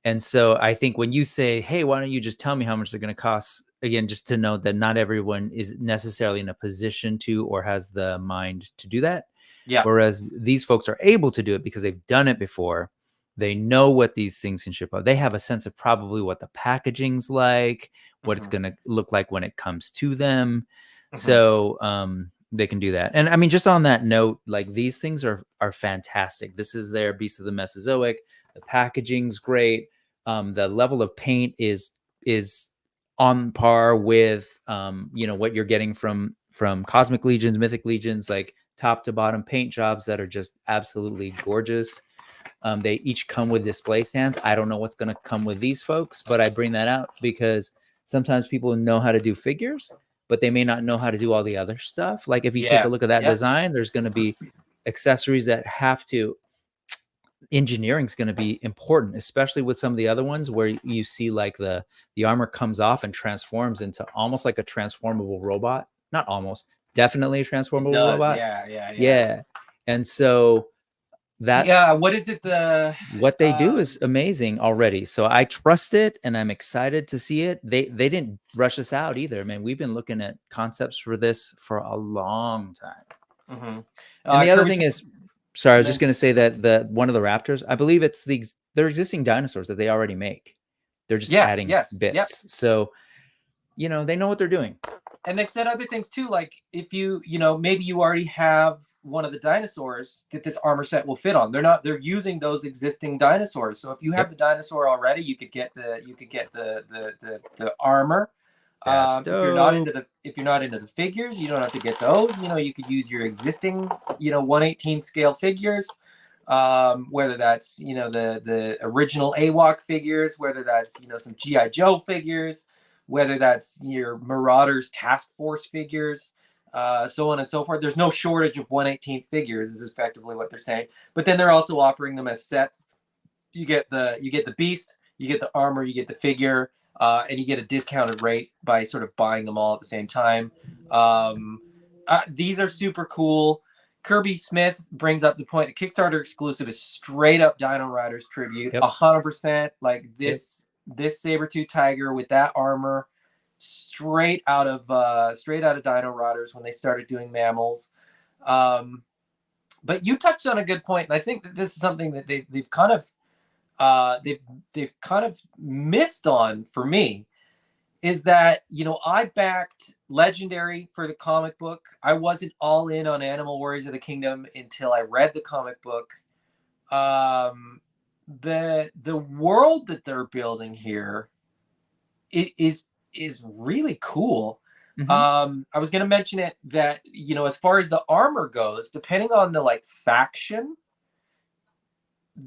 And so I think when you say, hey, why don't you just tell me how much they're going to cost? Again, just to note that not everyone is necessarily in a position to or has the mind to do that. Yeah. Whereas these folks are able to do it because they've done it before. They know what these things can ship out. They have a sense of probably what the packaging's like, what it's going to look like when it comes to them. So they can do that. And I mean, just on that note, like these things are fantastic. This is their Beast of the Mesozoic. The packaging's great. The level of paint is on par with what you're getting from Cosmic Legions, Mythic Legions, like top to bottom paint jobs that are just absolutely gorgeous. They each come with display stands. I don't know what's going to come with these folks, but I bring that out because sometimes people know how to do figures, but they may not know how to do all the other stuff. Like if you take a look at that design, there's going to be accessories that have to, engineering is going to be important, especially with some of the other ones where you see like the armor comes off and transforms into almost like a transformable robot. Not almost, definitely a transformable robot. Yeah. And so that what is it, what they do is amazing already. So I trust it and I'm excited to see it. They didn't rush us out either, man. We've been looking at concepts for this for a long time. And the other thing is, sorry, I was just going to say that one of the Raptors, I believe it's they're existing dinosaurs that they already make. They're just adding bits. So they know what they're doing. And they've said other things too, like if maybe you already have one of the dinosaurs that this armor set will fit on. They're using those existing dinosaurs. So if you have the dinosaur already, you could get the armor. If you're not into the figures, you don't have to get those. You could use your existing 1/18 scale figures, whether that's the original AWOC figures, whether that's some GI Joe figures, whether that's your Marauders Task Force figures, so on and so forth. There's no shortage of 1/18 figures, is effectively what they're saying. But then they're also offering them as sets. You get the beast, you get the armor, you get the figure, and you get a discounted rate by sort of buying them all at the same time. These are super cool. Kirby Smith brings up the point that Kickstarter exclusive is straight up Dino-Riders tribute, 100%. Like this saber-tooth tiger with that armor, straight out of Dino-Riders when they started doing mammals. But you touched on a good point, and I think that this is something that they've kind of missed on for me, is that I backed Legendari for the comic book. I wasn't all in on Animal Warriors of the Kingdom until I read the comic book. The world that they're building here is really cool. I was going to mention it that as far as the armor goes, depending on the faction,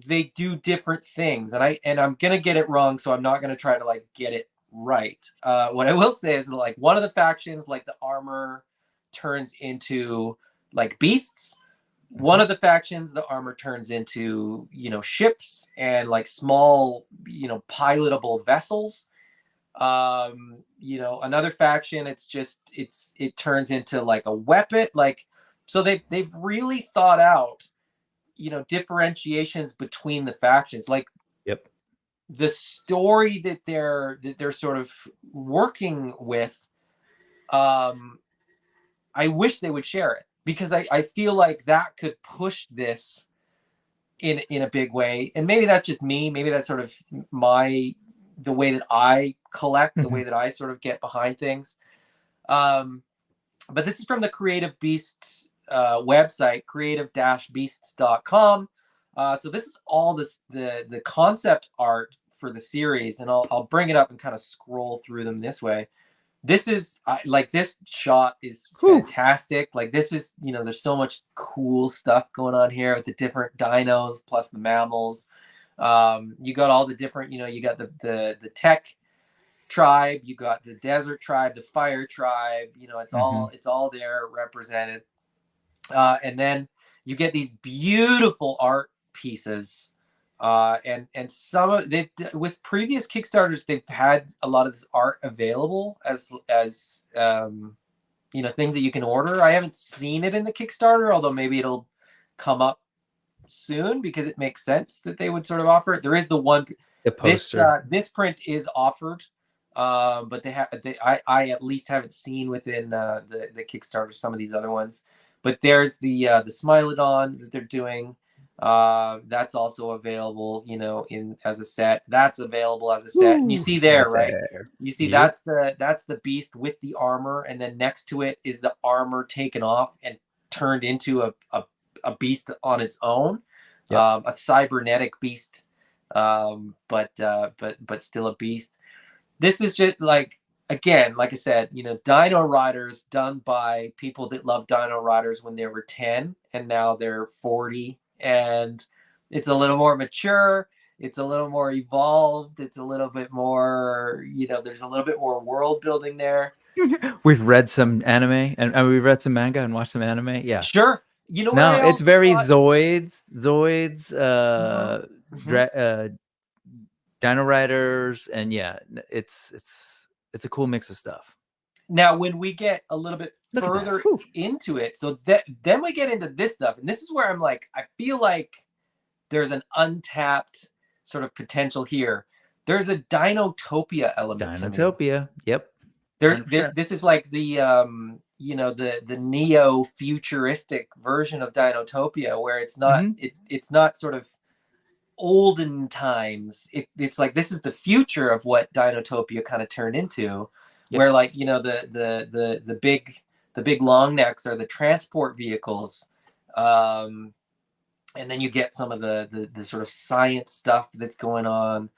they do different things, and I'm going to get it wrong, so I'm not going to try to get it right. What I will say is that one of the factions, the armor turns into beasts. One of the factions, the armor turns into ships and small pilotable vessels. Another faction, it turns into a weapon. So they've really thought out differentiations between the factions. The story that they're sort of working with, I wish they would share it, because I feel like that could push this in a big way. And maybe that's just me, maybe that's sort of the way that I collect, the way that I sort of get behind things. But this is from the Creative Beasts website, creative-beasts.com. So this is all the concept art for the series, and I'll bring it up and kind of scroll through them this way. This is this shot is fantastic. This is there's so much cool stuff going on here with the different dinos plus the mammals. You got all the different you got the tech tribe, you got the desert tribe, the fire tribe. It's all there represented. And then you get these beautiful art pieces And some of they with previous Kickstarters, they've had a lot of this art available as you know, things that you can order. I haven't seen it in the Kickstarter, although maybe it'll come up soon because it makes sense that they would sort of offer it. There is the one, The poster. this print is offered, but I at least haven't seen within the Kickstarter some of these other ones. But there's the Smilodon that they're doing. That's also available, you know, in as a set. That's available as a set. And you see there, right? You see Yep. that's the beast with the armor, and then next to it is the armor taken off and turned into a beast on its own. Yep. A cybernetic beast, but still a beast. This is just like, again, like I said, you know, Dino-Riders done by people that love Dino-Riders when they were 10 and now they're 40, and it's a little more mature, it's a little more evolved, it's a little bit more, you know, there's a little bit more world building there. We've read some anime and we've read some manga and watched some anime. Yeah. Sure. You know what? No, I it's also very thought? Zoids, Mhm. Dino-Riders, and yeah, it's a cool mix of stuff. Now, when we get a little bit Look at that. further Whew. into it, so that then we get into this stuff, and this is where I'm like, I feel like there's an untapped sort of potential here. There's a Dinotopia element to me. Dinotopia. Yep. This is like the you know, the neo futuristic version of Dinotopia, where it's not it's not sort of olden times. It's like this is the future of what Dinotopia kind of turned into. Yep. Where, like, you know, the big long necks are the transport vehicles, and then you get some of the sort of science stuff that's going on.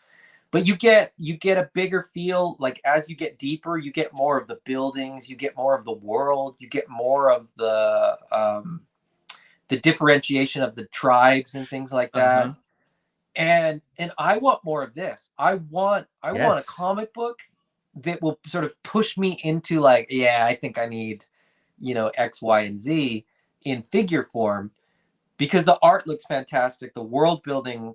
But you get a bigger feel, like as you get deeper, you get more of the buildings, you get more of the world, you get more of the differentiation of the tribes and things like that. And I want more of this. I want a comic book that will sort of push me into, like, yeah, I think I need, you know, X, Y, and Z in figure form, because the art looks fantastic. The world building,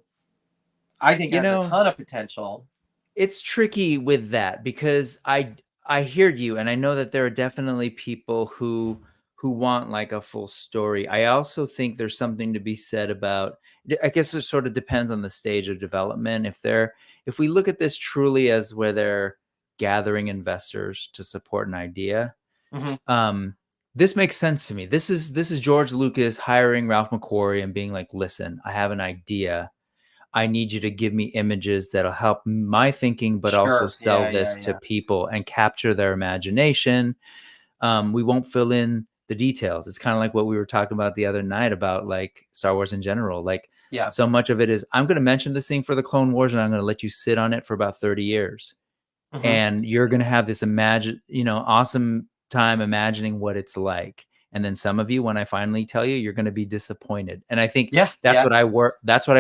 I think, has a ton of potential. It's tricky with that because I hear you, and I know that there are definitely people who want like a full story. I also think there's something to be said about, I guess it sort of depends on the stage of development. If we look at this truly as where they're gathering investors to support an idea, this makes sense to me. This is George Lucas hiring Ralph McQuarrie and being like, listen, I have an idea. I need you to give me images that'll help my thinking, but also sell this to people and capture their imagination. We won't fill in the details. It's kind of like what we were talking about the other night about like Star Wars in general. Like, so much of it is, I'm going to mention this thing for the Clone Wars and I'm going to let you sit on it for about 30 years. And you're going to have this awesome time imagining what it's like. And then some of you, when I finally tell you, you're going to be disappointed. And I think that's what I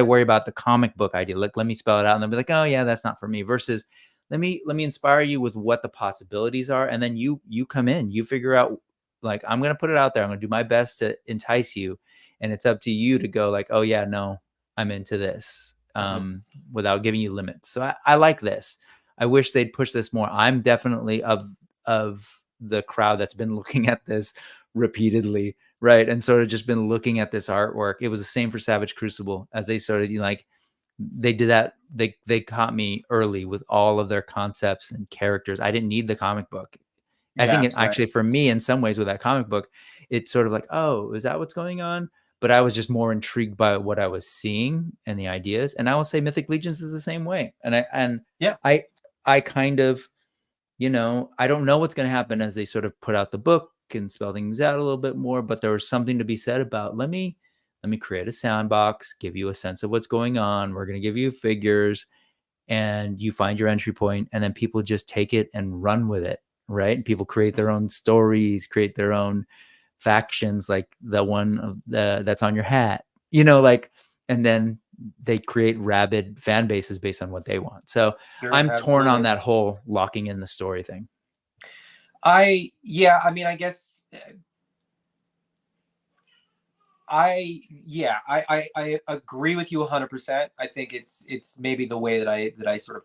worry about the comic book idea. Like, let me spell it out and they'll be like, oh yeah, that's not for me, versus let me inspire you with what the possibilities are. And then you come in, you figure out, like, I'm going to put it out there. I'm going to do my best to entice you. And it's up to you to go like, oh yeah, no, I'm into this, without giving you limits. So I like this. I wish they'd push this more. I'm definitely of the crowd that's been looking at this repeatedly, right? And sort of just been looking at this artwork. It was the same for Savage Crucible, as they started, like, they did that. They caught me early with all of their concepts and characters. I didn't need the comic book. I think actually for me, in some ways with that comic book, it's sort of like, oh, is that what's going on? But I was just more intrigued by what I was seeing and the ideas. And I will say Mythic Legions is the same way. And I kind of, I don't know what's going to happen as they sort of put out the book and spell things out a little bit more, but there was something to be said about, let me create a sandbox, give you a sense of what's going on. We're going to give you figures and you find your entry point, and then people just take it and run with it. Right. And people create their own stories, create their own factions, like the one that's on your hat, and then they create rabid fan bases based on what they want. So I'm torn on that whole locking in the story thing. I mean, I guess I agree with you 100%. I think it's maybe the way that I sort of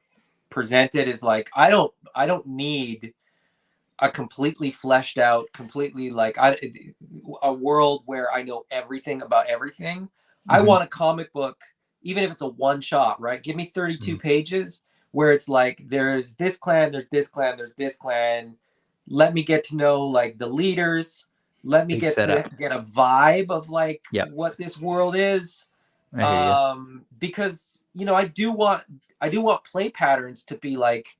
present it is like I don't need a completely fleshed out, completely like a world where I know everything about everything. I want a comic book, even if it's a one shot, right? Give me 32 pages where it's like there's this clan, there's this clan, there's this clan. Let me get to know like the leaders. Let me Big get to setup. get a vibe of like Yep. what this world is. I hear you. Because I do want play patterns to be like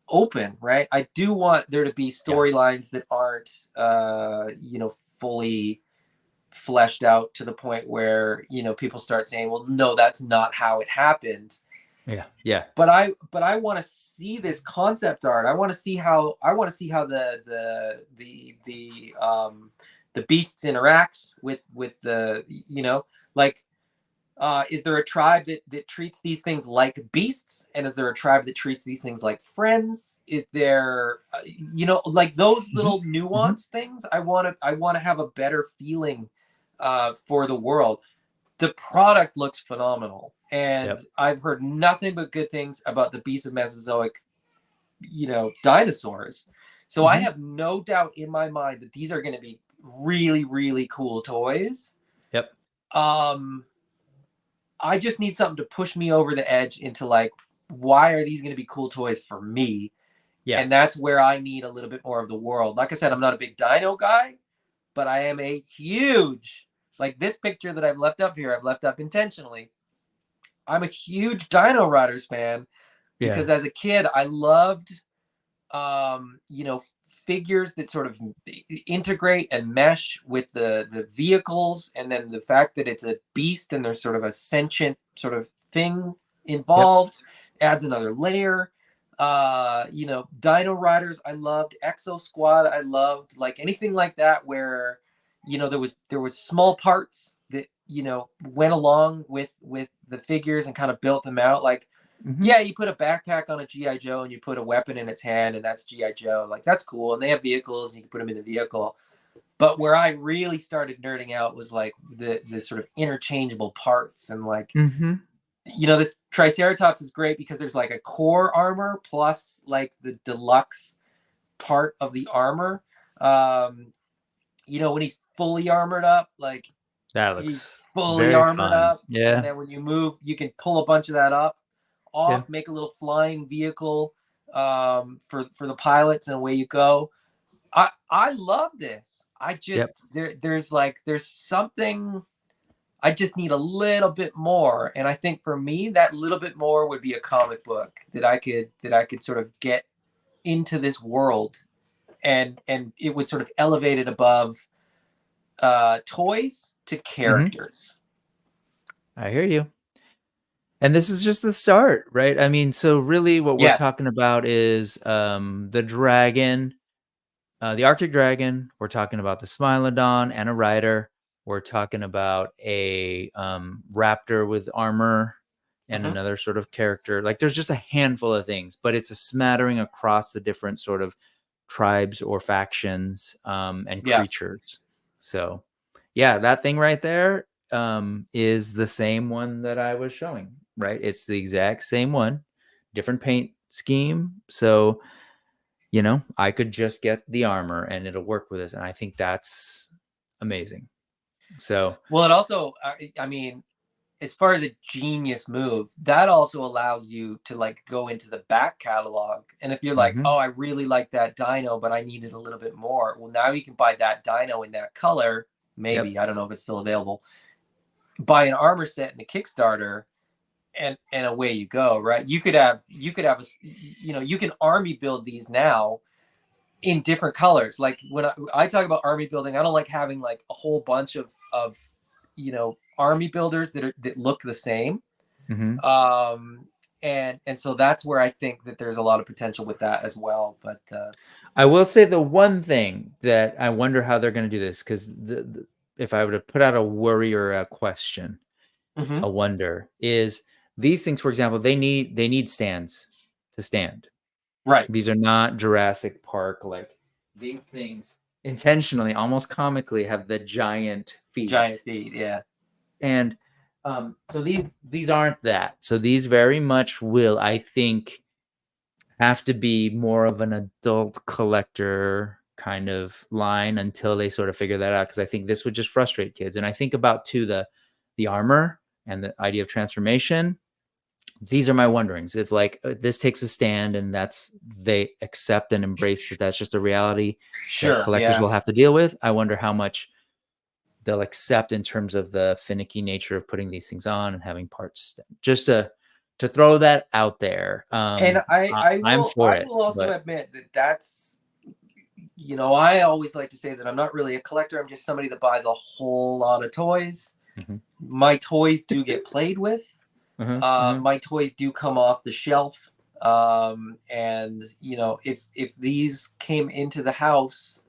open, right? I do want there to be Yeah. storylines that aren't fully fleshed out to the point where people start saying, well, no, that's not how it happened. Yeah. Yeah. But I want to see this concept art. I want to see how the beasts interact with the like is there a tribe that treats these things like beasts, and is there a tribe that treats these things like friends? Is there like those little nuance things? I want to have a better feeling for the world. The product looks phenomenal, and I've heard nothing but good things about the beasts of Mesozoic dinosaurs. So I have no doubt in my mind that these are going to be really, really cool toys. Yep. I just need something to push me over the edge into like, why are these going to be cool toys for me? Yeah. And that's where I need a little bit more of the world. Like I said, I'm not a big dino guy, but I am a huge, like this picture that I've left up here, I've left up intentionally. I'm a huge Dino-Riders fan because as a kid, I loved, figures that sort of integrate and mesh with the vehicles, and then the fact that it's a beast and there's sort of a sentient sort of thing involved adds another layer. Dino-Riders I loved, Exo Squad I loved, like anything like that where there was small parts that went along with the figures and kind of built them out. Like yeah, you put a backpack on a GI Joe and you put a weapon in its hand, and that's GI Joe. Like that's cool, and they have vehicles, and you can put them in the vehicle. But where I really started nerding out was like the sort of interchangeable parts, and like this Triceratops is great because there's like a core armor plus like the deluxe part of the armor. When he's fully armored up, like that he's looks fully very armored fun. up, Yeah. and then when you move, you can pull a bunch of that up. Make a little flying vehicle for the pilots, and away you go. I love this. I just there's something. I just need a little bit more, and I think for me that little bit more would be a comic book that I could sort of get into this world, and it would sort of elevate it above toys to characters. I hear you. And this is just the start, right? I mean, so really what we're talking about is the dragon, the Arctic dragon. We're talking about the Smilodon and a rider. We're talking about a raptor with armor and another sort of character. Like there's just a handful of things, but it's a smattering across the different sort of tribes or factions and creatures. So yeah, that thing right there is the same one that I was showing, right? It's the exact same one, different paint scheme. So, I could just get the armor and it'll work with this. And I think that's amazing. So, well, it also, I mean, as far as a genius move, that also allows you to like go into the back catalog. And if you're like, oh, I really like that dino, but I needed a little bit more. Well, now you can buy that dino in that color. Maybe, I don't know if it's still available. Buy an armor set in the Kickstarter, and away you go, right? You could have you can army build these now in different colors. Like when I talk about army building, I don't like having like a whole bunch of army builders that look the same. And so that's where I think that there's a lot of potential with that as well. But I will say the one thing that I wonder how they're going to do this, because if I were to put out a worry or a question, a wonder is these things, for example, they need stands to stand. Right. These are not Jurassic Park. Like these things, intentionally, almost comically, have the giant feet. Giant feet, yeah. And so these aren't that. So these very much will, I think, have to be more of an adult collector kind of line until they sort of figure that out. Because I think this would just frustrate kids. And I think about too the armor and the idea of transformation. These are my wonderings. If like this takes a stand and they accept and embrace that that's just a reality that collectors will have to deal with. I wonder how much they'll accept in terms of the finicky nature of putting these things on and having parts. Just to throw that out there. And I will also admit that that's, you know, I always like to say that I'm not really a collector. I'm just somebody that buys a whole lot of toys. My toys do get played with. My toys do come off the shelf. And, you know, if these came into the house,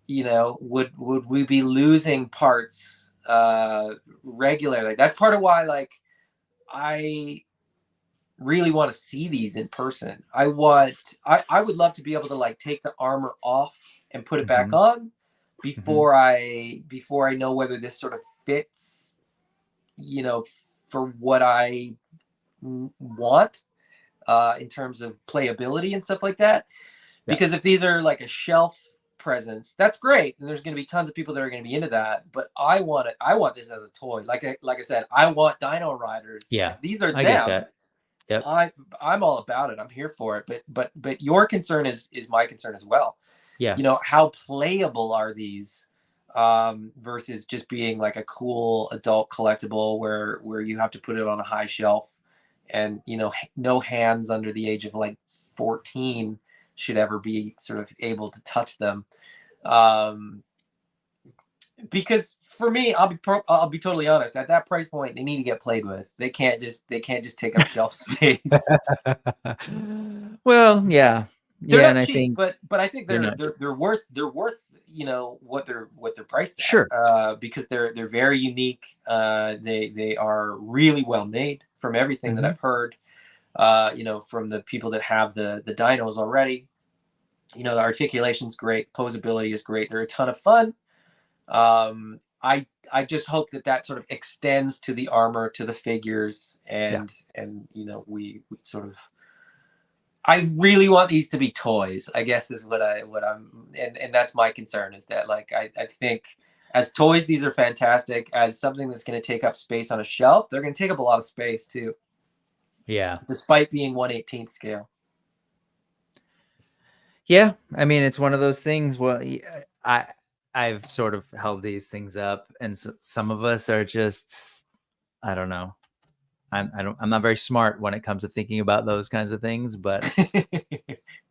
you know, would we be losing parts regularly? That's part of why, like, I really want to see these in person. I would love to be able to like take the armor off and put it back on before I know whether this sort of fits, you know, for what I want in terms of playability and stuff like that. Because if these are like a shelf presence, that's great, and there's going to be tons of people that are going to be into that. But I want this as a toy. Like I said, I want Dino-Riders. Yeah, these are I them. get that. Yep. I'm all about it. I'm here for it. But your concern is my concern as well. Yeah. You know, how playable are these versus just being like a cool adult collectible where you have to put it on a high shelf, and, you know, no hands under the age of like 14 should ever be sort of able to touch them. Because for me, I'll be totally honest, at that price point, they need to get played with. They can't just take up shelf space. Well, yeah. They're not cheap, but I think they're worth, you know, what they're priced at. Sure. Because they're very unique. They are really well made from everything that I've heard. You know, from the people that have the dinos already. You know, the articulation's great, posability is great. They're a ton of fun. I just hope that sort of extends to the armor, to the figures, and you know, we sort of. I really want these to be toys, I guess, is what I'm, and that's my concern, is that, like, I think as toys, these are fantastic. As something that's going to take up space on a shelf, they're going to take up a lot of space too. Yeah. Despite being 1/18 scale. Yeah. I mean, it's one of those things. Well, I've sort of held these things up, and some of us are just, I don't know. I'm not very smart when it comes to thinking about those kinds of things, but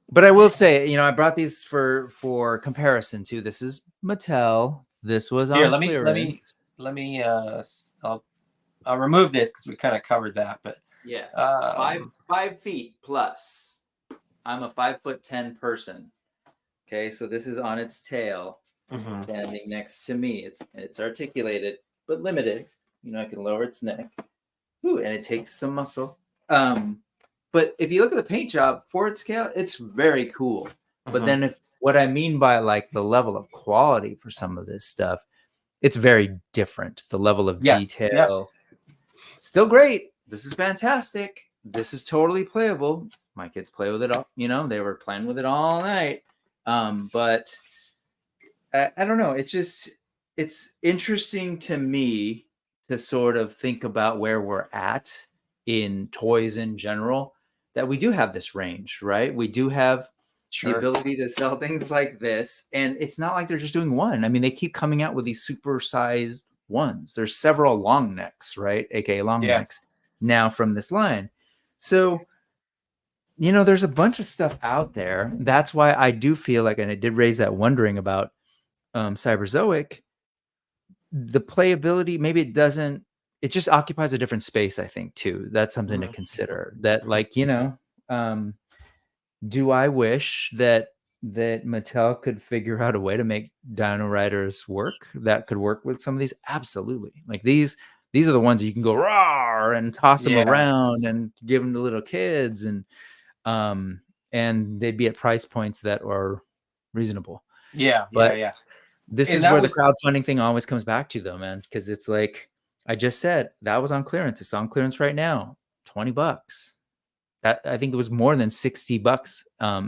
but I will say, you know, I brought these for comparison too. This is Mattel. This was on clearance. Let me I'll remove this because we kind of covered that, but yeah, 5 feet plus. I'm a 5'10" person. Okay, so this is on its tail, standing next to me. It's articulated but limited. You know, I can lower its neck. Ooh, and it takes some muscle. But if you look at the paint job for its scale, it's very cool. But then what I mean by like the level of quality for some of this stuff, it's very different. The level of detail, still great. This is fantastic. This is totally playable. My kids play with it all. You know, they were playing with it all night. But I don't know. It's interesting to me to sort of think about where we're at in toys in general, that we do have this range, right? We do have the ability to sell things like this. And it's not like they're just doing one. I mean, they keep coming out with these super-sized ones. There's several long necks, right? AKA long necks now from this line. So, you know, there's a bunch of stuff out there. That's why I do feel like, and I did raise that wondering about Cyberzoic, the playability, maybe it just occupies a different space, I think, too. That's something to consider. That, like, you know, do I wish that Mattel could figure out a way to make Dino-Riders work that could work with some of these? Absolutely. Like these are the ones you can go rawr and toss them around and give them to little kids, and they'd be at price points that are reasonable. Yeah, But yeah, yeah. this And is that where the was crowdfunding thing always comes back to, though, man, because it's like I just said, that was on clearance. It's on clearance right now, $20. That, I think it was more than $60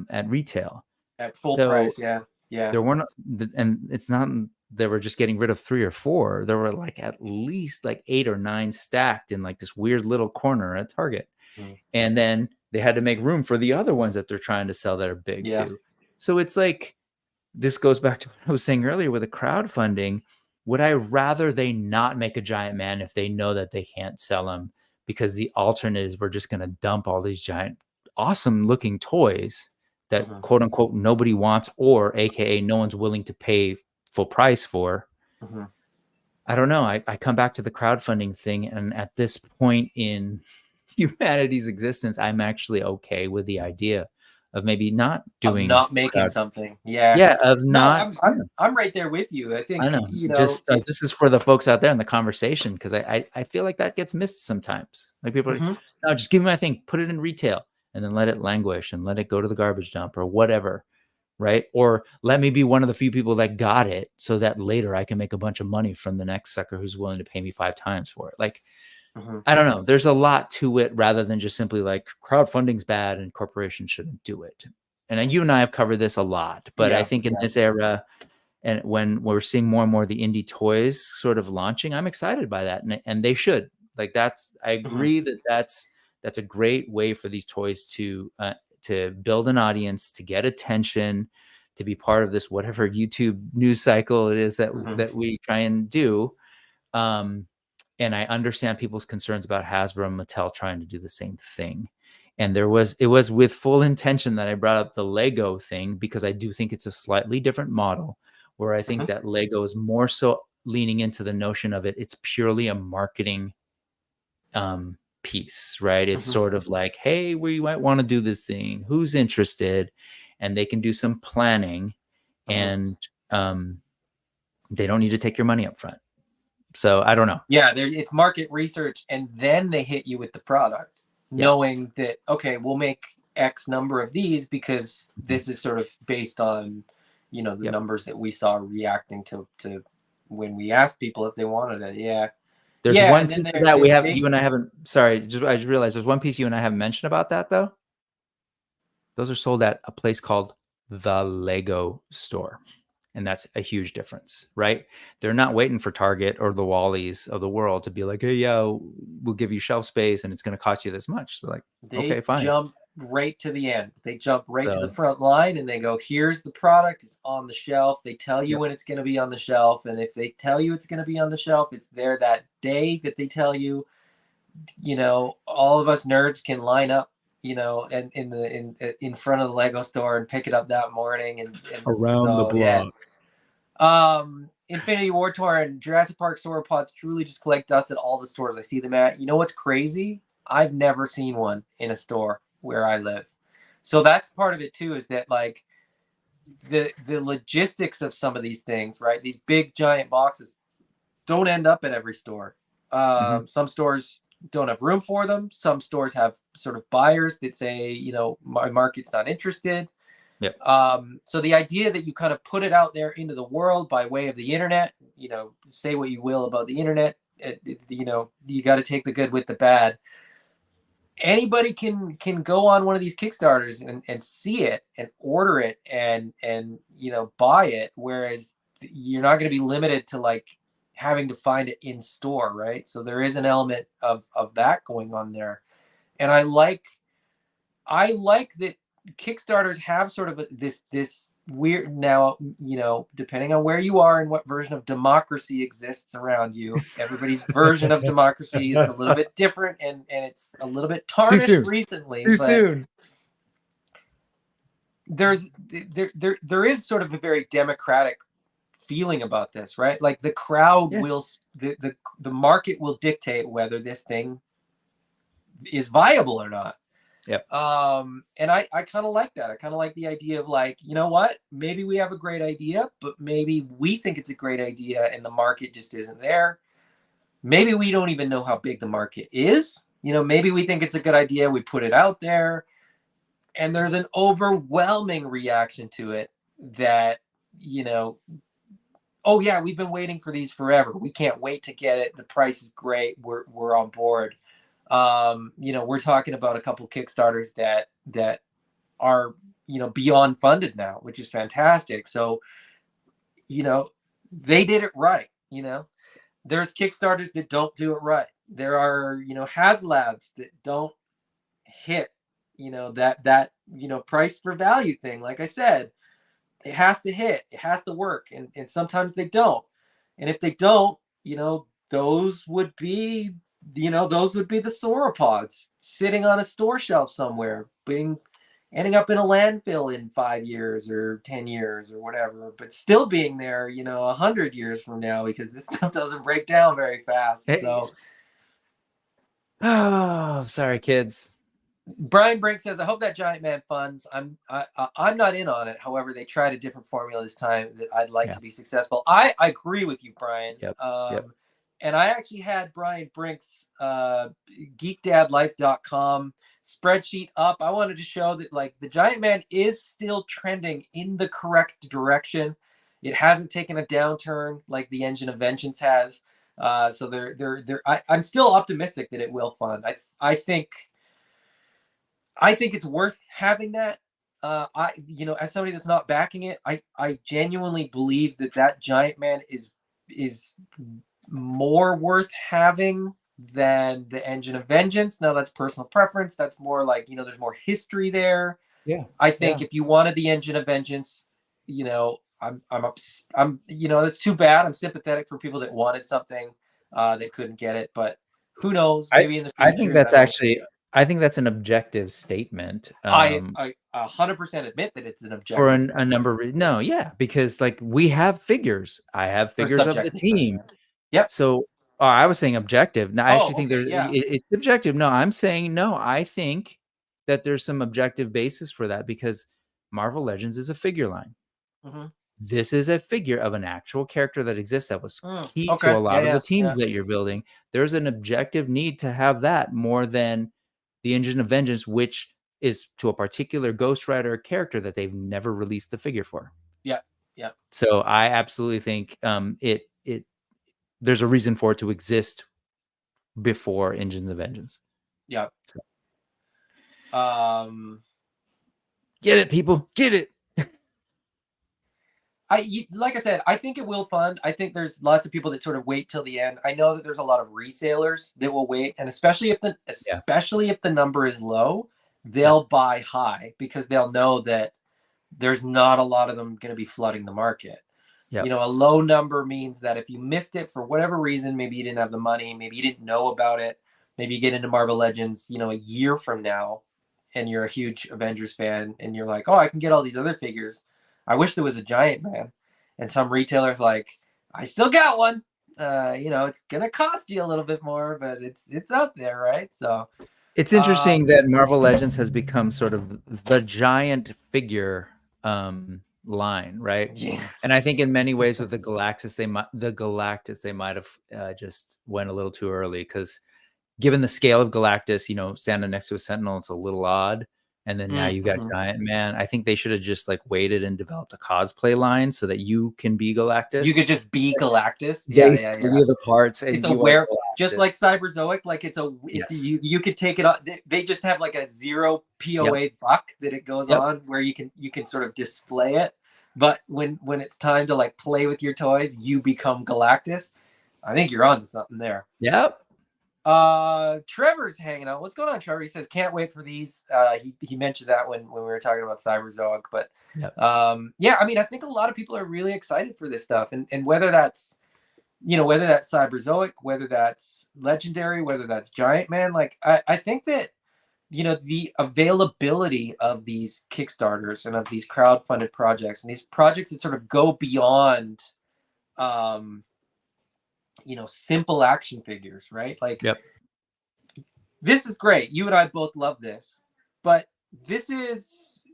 at retail. at full So price. Yeah, yeah. there weren't, and it's not they were just getting rid of 3 or 4. There were like at least like 8 or 9 stacked in like this weird little corner at Target. Mm. And then they had to make room for the other ones that they're trying to sell that are big too. So it's like, this goes back to what I was saying earlier with the crowdfunding. Would I rather they not make a giant man if they know that they can't sell them, because the alternate is we're just going to dump all these giant, awesome looking toys that quote unquote nobody wants, or AKA no one's willing to pay full price for. I don't know. I come back to the crowdfunding thing. And at this point in humanity's existence, I'm actually okay with the idea of maybe not doing, of not making something. Yeah. Yeah, of No, not. I'm right there with you. I think, I know. you know, Just this is for the folks out there in the conversation, because I feel like that gets missed sometimes. Like people are like, no, just give me my thing, put it in retail, and then let it languish and let it go to the garbage dump or whatever, right? Or let me be one of the few people that got it, so that later I can make a bunch of money from the next sucker who's willing to pay me 5 times for it. Like, I don't know. There's a lot to it, rather than just simply like crowdfunding's bad and corporations shouldn't do it. And you and I have covered this a lot, but I think in this era, and when we're seeing more and more of the indie toys sort of launching, I'm excited by that. And they should. Like, I agree that that's a great way for these toys to build an audience, to get attention, to be part of this whatever YouTube news cycle it is that we try and do. And I understand people's concerns about Hasbro and Mattel trying to do the same thing. And it was with full intention that I brought up the Lego thing, because I do think it's a slightly different model, where I think that Lego is more so leaning into the notion of it's purely a marketing piece, right? It's sort of like, hey, we might want to do this thing. Who's interested? And they can do some planning, and they don't need to take your money up front. So I don't know. Yeah, it's market research, and then they hit you with the product, knowing that, okay, we'll make X number of these because this is sort of based on, you know, the numbers that we saw reacting to when we asked people if they wanted it. Yeah. There's one piece of that you and I haven't, sorry, I just realized there's one piece you and I haven't mentioned about that, though. Those are sold at a place called the Lego Store. And that's a huge difference, right? They're not waiting for Target or the Wallies of the world to be like, hey, yeah, we'll give you shelf space and it's going to cost you this much. They're like, okay, fine. They jump right to the end. They jump right to the front line, and they go, here's the product. It's on the shelf. They tell you when it's going to be on the shelf. And if they tell you it's going to be on the shelf, it's there that day that they tell you. You know, all of us nerds can line up, you know, and in front of the Lego store and pick it up that morning, and around the block. Yeah. Infinity War Tour and Jurassic Park sauropods truly just collect dust at all the stores I see them at. You know what's crazy? I've never seen one in a store where I live. So that's part of it too, is that like the logistics of some of these things, right? These big giant boxes don't end up at every store. Some stores don't have room for them. Some stores have sort of buyers that say, you know, my market's not interested. Yep. So the idea that you kind of put it out there into the world by way of the internet, you know, say what you will about the internet, you know, you got to take the good with the bad. Anybody can go on one of these Kickstarters and see it and order it and you know, buy it, whereas you're not going to be limited to like having to find it in store, right? So there is an element of that going on there. And I like that Kickstarters have sort of this weird, now, you know, depending on where you are and what version of democracy exists around you, everybody's version of democracy is a little bit different, and it's a little bit tarnished recently. Too soon. There is sort of a very democratic feeling about this, right? Like the crowd will, the market will dictate whether this thing is viable or not. Yep. And I kind of like that. I kind of like the idea of like, you know what, maybe we have a great idea, but maybe we think it's a great idea and the market just isn't there. Maybe we don't even know how big the market is. You know, maybe we think it's a good idea. We put it out there and there's an overwhelming reaction to it that you know, oh yeah, we've been waiting for these forever. We can't wait to get it. The price is great. We're on board. You know, we're talking about a couple Kickstarters that are, you know, beyond funded now, which is fantastic. So, you know, they did it right. You know, there's Kickstarters that don't do it right. There are, you know, HasLabs that don't hit, you know, that you know, price for value thing. Like I said, it has to hit, it has to work, and sometimes they don't. And if they don't, you know, those would be, you know, those would be the sauropods sitting on a store shelf somewhere, being ending up in a landfill in 5 years or 10 years or whatever, but still being there, you know, 100 years from now, because this stuff doesn't break down very fast. So oh, sorry, kids. Brian Brink says, "I hope that Giant-Man funds. I'm not in on it. However, they tried a different formula this time that I'd like to be successful." I agree with you, Brian. Yep. And I actually had Brian Brink's geekdadlife.com spreadsheet up. I wanted to show that, like, the Giant-Man is still trending in the correct direction. It hasn't taken a downturn like the Engine of Vengeance has. So I'm still optimistic that it will fund. I think it's worth having that. You know, as somebody that's not backing it, I genuinely believe that Giant-Man is more worth having than the Engine of Vengeance. Now, that's personal preference. That's more like, you know, there's more history there. Yeah. I think if you wanted the Engine of Vengeance, you know, you know, that's too bad. I'm sympathetic for people that wanted something that couldn't get it, but who knows? Maybe in the future. I think that's actually, I think that's an objective statement. I 100% admit that it's an objective for statement. a number of no, yeah, because like we have figures. I have figures of the team. Yep. So I was saying objective. Now I actually think it's objective. No, I'm saying no. I think that there's some objective basis for that because Marvel Legends is a figure line. This is a figure of an actual character that exists that was key to a lot of the teams that you're building. There's an objective need to have that more than the Engine of Vengeance, which is to a particular Ghost Rider character that they've never released the figure for. Yeah. Yeah. So I absolutely think there's a reason for it to exist before Engines of Vengeance. Yeah. So. Get it, people. Get it. Like I said, I think it will fund. I think there's lots of people that sort of wait till the end. I know that there's a lot of resellers that will wait, and especially if the number is low, they'll buy high because they'll know that there's not a lot of them going to be flooding the market. You know, a low number means that if you missed it for whatever reason, maybe you didn't have the money, maybe you didn't know about it, maybe you get into Marvel Legends, you know, a year from now, and you're a huge Avengers fan, and you're like, oh, I can get all these other figures. I wish there was a Giant-Man. And some retailers like, I still got one. You know, it's gonna cost you a little bit more, but it's up there, right? So it's interesting that Marvel Legends has become sort of the giant figure line, right? Yes. And I think in many ways with the Galactus, they might have just went a little too early because given the scale of Galactus, you know, standing next to a Sentinel, it's a little odd. And then now you got Giant-Man. I think they should have just like waited and developed a cosplay line so that you can be Galactus. You could just be Galactus. Yeah. The parts. And it's just like Cyberzoic. Like you could take it on. They just have like a 0 POA buck that it goes on where you can sort of display it. But when it's time to like play with your toys, you become Galactus. I think you're onto something there. Yep. Trevor's hanging out. What's going on, Trevor? He says can't wait for these. He mentioned that when we were talking about Cyberzoic, but yeah, I mean, I think a lot of people are really excited for this stuff, and whether that's, you know, whether that's Cyberzoic, whether that's Legendary, whether that's Giant-Man, like I think that, you know, the availability of these Kickstarters and of these crowdfunded projects and these projects that sort of go beyond you know, simple action figures, right? Like, this is great. You and I both love this, but this is,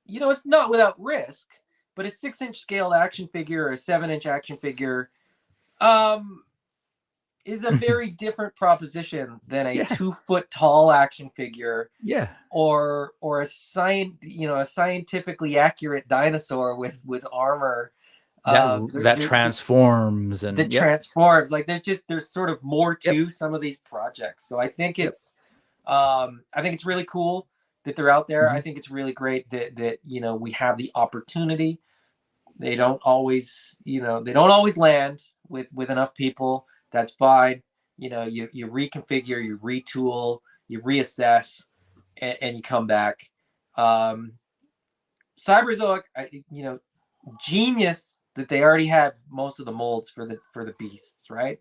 you know, it's not without risk, but a 6-inch scaled action figure or a 7-inch action figure, is a very different proposition than a 2-foot tall action figure. Yeah. Or a scientifically accurate dinosaur with armor that transforms and transforms. Like there's sort of more to some of these projects. So I think it's really cool that they're out there. I think it's really great that we have the opportunity. They don't always land with enough people. That's fine. You reconfigure, you retool, you reassess, and you come back. Cyberzoic, genius that they already had most of the molds for the beasts, right?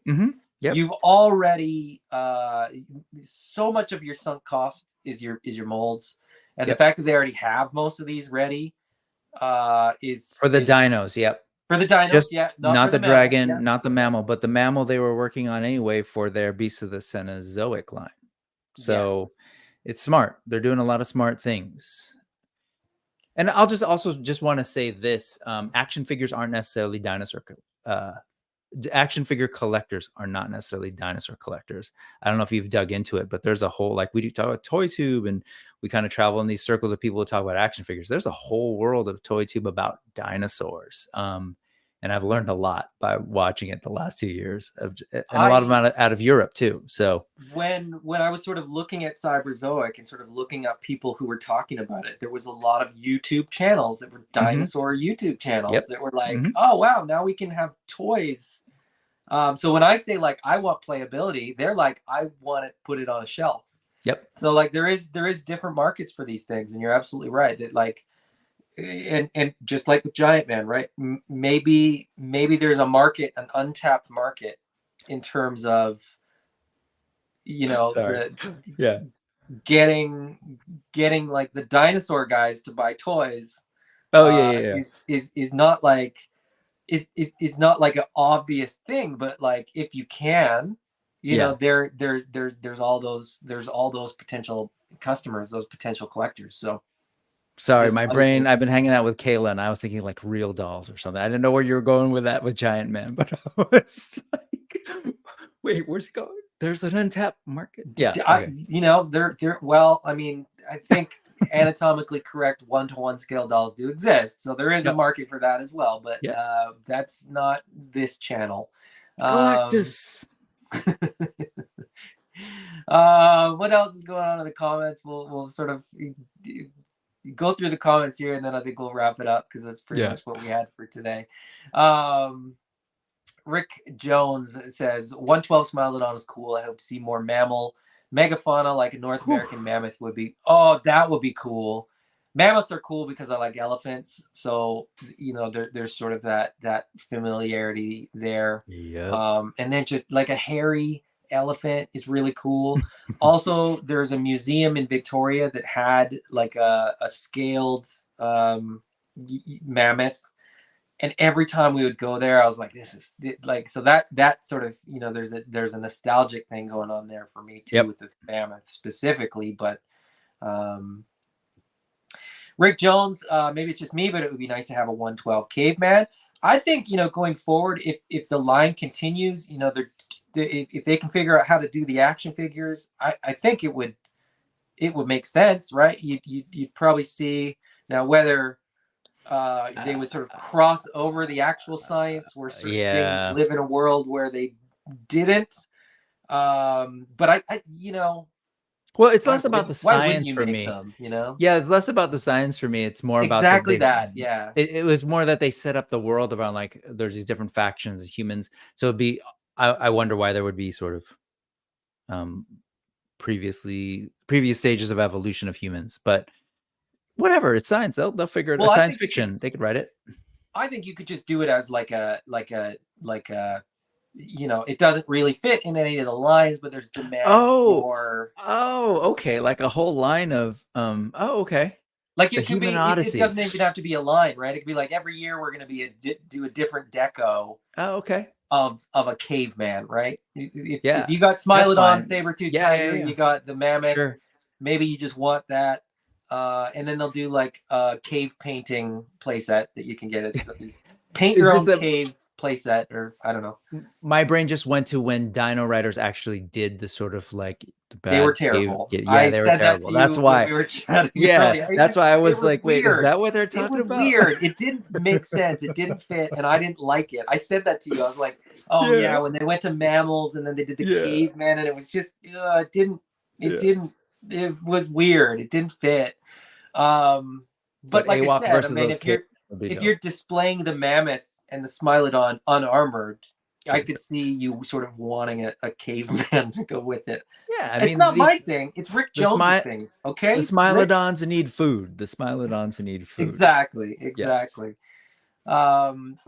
You've already so much of your sunk cost is your molds, and the fact that they already have most of these ready is for the dinos. For the dinos, not the dragon, not the mammal, but the mammal they were working on anyway for their Beasts of the Cenozoic line. So it's smart. They're doing a lot of smart things. And I'll just want to say this: action figures aren't necessarily dinosaur. Action figure collectors are not necessarily dinosaur collectors. I don't know if you've dug into it, but there's a whole, like we do talk about Toy Tube, and we kind of travel in these circles of people who talk about action figures. There's a whole world of Toy Tube about dinosaurs. And I've learned a lot by watching it the last 2 years, and a lot of them out of Europe too. So when I was sort of looking at Cyberzoic and sort of looking up people who were talking about it, there was a lot of YouTube channels that were dinosaur YouTube channels that were like, oh wow, now we can have toys. So when I say like I want playability, they're like, I want to put it on a shelf. So like there is different markets for these things, and you're absolutely right that like. And just like with Giant-Man, right? Maybe there's a market, an untapped market, in terms of getting like the dinosaur guys to buy toys. Is not like is not like an obvious thing, but like if you can, there's all those potential customers, those potential collectors. So. Sorry, my brain. I've been hanging out with Kayla, and I was thinking like real dolls or something. I didn't know where you were going with that with Giant-Man, but I was like, "Wait, where's it going?" There's an untapped market. Yeah, they're well. I mean, I think anatomically correct 1-to-1 scale dolls do exist, so there is a market for that as well. But that's not this channel. Galactus. What else is going on in the comments? We'll sort of go through the comments here, and then I think we'll wrap it up because that's pretty much what we had for today. Rick Jones says 112 Smilodon is cool. I hope to see more mammal megafauna like a North American mammoth would be. Oh, that would be cool. Mammoths are cool because I like elephants, so there's sort of that familiarity there. And then just like a hairy elephant is really cool. Also, there's a museum in Victoria that had like a scaled mammoth, and every time we would go there I was like, this is like, so that sort of there's a nostalgic thing going on there for me too with the mammoth specifically. But Rick Jones, maybe it's just me, but it would be nice to have a 112 caveman. I think going forward, if the line continues, if they can figure out how to do the action figures, I think it would make sense, right? You'd probably see now whether they would sort of cross over the actual science where certain things live in a world where they didn't. But well, it's less about the science for me. Yeah, it's less about the science for me. It's more about exactly that. Yeah, it was more that they set up the world around like there's these different factions of humans. So it'd be. I wonder why there would be sort of previous stages of evolution of humans, but whatever, it's science. They'll figure it out. Science fiction, they could write it. I think you could just do it as like a it doesn't really fit in any of the lines, but there's demand for okay, like a whole line of okay. Like it could be, it doesn't even have to be a line, right? It could be like every year we're going to do a different deco. Okay. Of a caveman, right? If you got Smilodon, Saber-tooth Tiger, you got the mammoth. Sure. Maybe you just want that, and then they'll do like a cave painting playset that you can get. Paint your own cave playset, or I don't know. My brain just went to when Dino-Riders actually did the sort of like the They were bad terrible. yeah, they were said terrible. that to That's you why. when we were chatting Yeah, earlier. that's why I was like, wait, weird. is that what they're talking It was about? weird. It didn't make sense. It didn't fit, and I didn't like it. I said that to you. I was like, oh yeah, when they went to mammals and then they did the caveman, and it was just it didn't. It was weird. It didn't fit. But like I said, I mean, if you're displaying the mammoth and the Smilodon unarmored, I could see you sort of wanting a caveman to go with it. Yeah, I mean, it's not my thing. It's Rick Jones' thing. Okay, the Smilodons need food. The Smilodons need food. Exactly. Yes.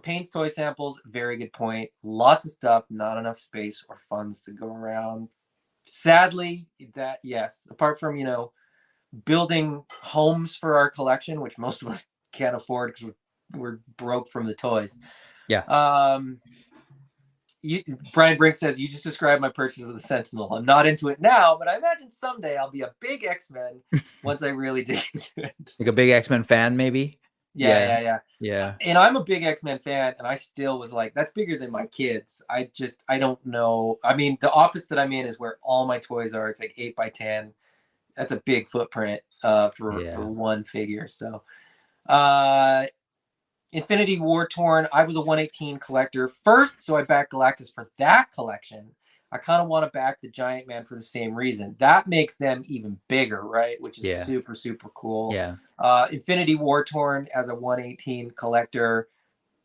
Payne's toy samples. Very good point. Lots of stuff. Not enough space or funds to go around. Sadly, yes. Apart from building homes for our collection, which most of us can't afford because we're broke from the toys. Yeah. Brian Brink says, you just described my purchase of the Sentinel. I'm not into it now, but I imagine someday I'll be a big X-Men once I really dig into it. Like a big X-Men fan, maybe? Yeah. And I'm a big X-Men fan, and I still was like, that's bigger than my kids. I don't know. I mean, the office that I'm in is where all my toys are. It's like 8x10. That's a big footprint for one figure. So Infinity War Torn, I was a 118 collector first, so I backed Galactus for that collection. I kind of want to back the Giant-Man for the same reason. That makes them even bigger, right? Which is super, super cool. Yeah. Infinity War Torn as a 118 collector,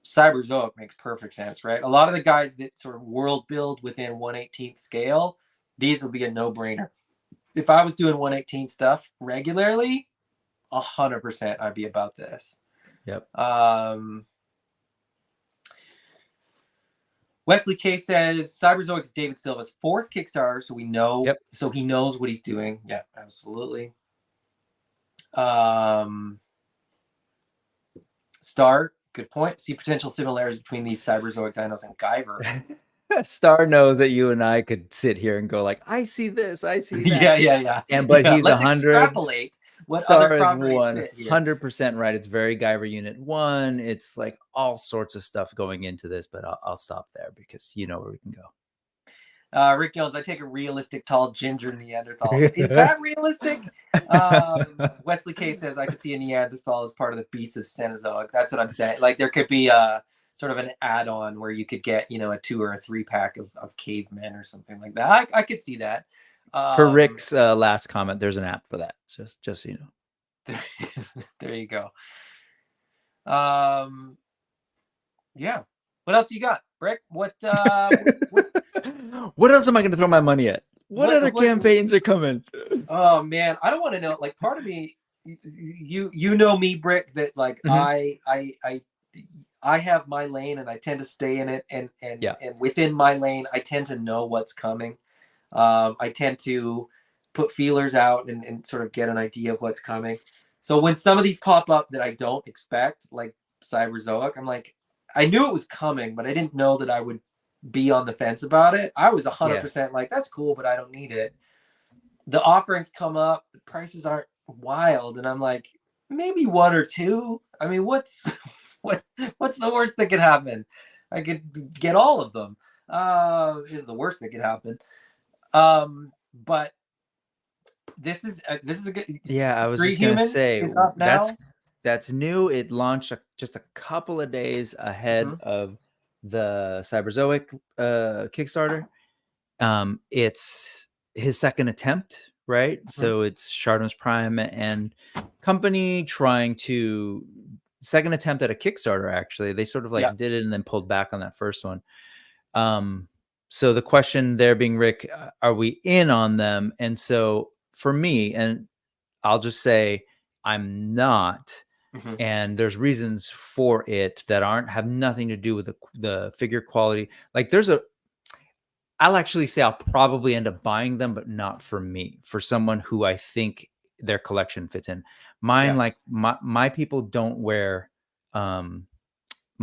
Cyberzoic makes perfect sense, right? A lot of the guys that sort of world build within 118th scale, these would be a no-brainer. If I was doing 118 stuff regularly, 100% I'd be about this. Yep. Wesley K says Cyberzoic is David Silva's 4th Kickstarter, so we know. Yep. So he knows what he's doing. Yeah, absolutely. Star, good point. See potential similarities between these Cyberzoic dinos and Guyver. Star knows that you and I could sit here and go like, I see this, I see that. Yeah. But he's let's 100. Extrapolate what Star other is properties fit here. 100% right. It's very Guyver Unit 1. It's like all sorts of stuff going into this, but I'll stop there because you know where we can go. Rick Jones, I take a realistic tall ginger Neanderthal. Is that realistic? Wesley K says I could see a Neanderthal as part of the Beasts of Cenozoic. That's what I'm saying. Like there could be sort of an add-on where you could get, a 2 or a 3 pack of cavemen or something like that. I could see that. For Rick's last comment, there's an app for that. Just so you know. There you go. Yeah. What else you got, Rick? What else am I going to throw my money at? What other campaigns are coming? Oh man, I don't want to know. Like, part of me, you know me, Brick, that like I have my lane and I tend to stay in it, and within my lane, I tend to know what's coming. I tend to put feelers out and sort of get an idea of what's coming. So when some of these pop up that I don't expect, like Cyberzoic, I'm like, I knew it was coming, but I didn't know that I would be on the fence about it. I was 100% like, that's cool, but I don't need it. The offerings come up, the prices aren't wild, and I'm like, maybe 1 or 2. I mean, what's the worst that could happen? I could get all of them. Is the worst that could happen. But this is a good. Yeah, I was just gonna say that's new. It launched just a couple of days ahead of the Cyberzoic Kickstarter. It's his second attempt, right? So it's Shardom's Prime and company trying to second attempt at a Kickstarter. Actually, they sort of like did it and then pulled back on that first one. So the question there being, Rick, are we in on them? And so for me, and I'll just say I'm not. And there's reasons for it that have nothing to do with the figure quality. Like I'll actually say I'll probably end up buying them, but not for me, for someone who I think their collection fits in. Mine, like my people don't wear, my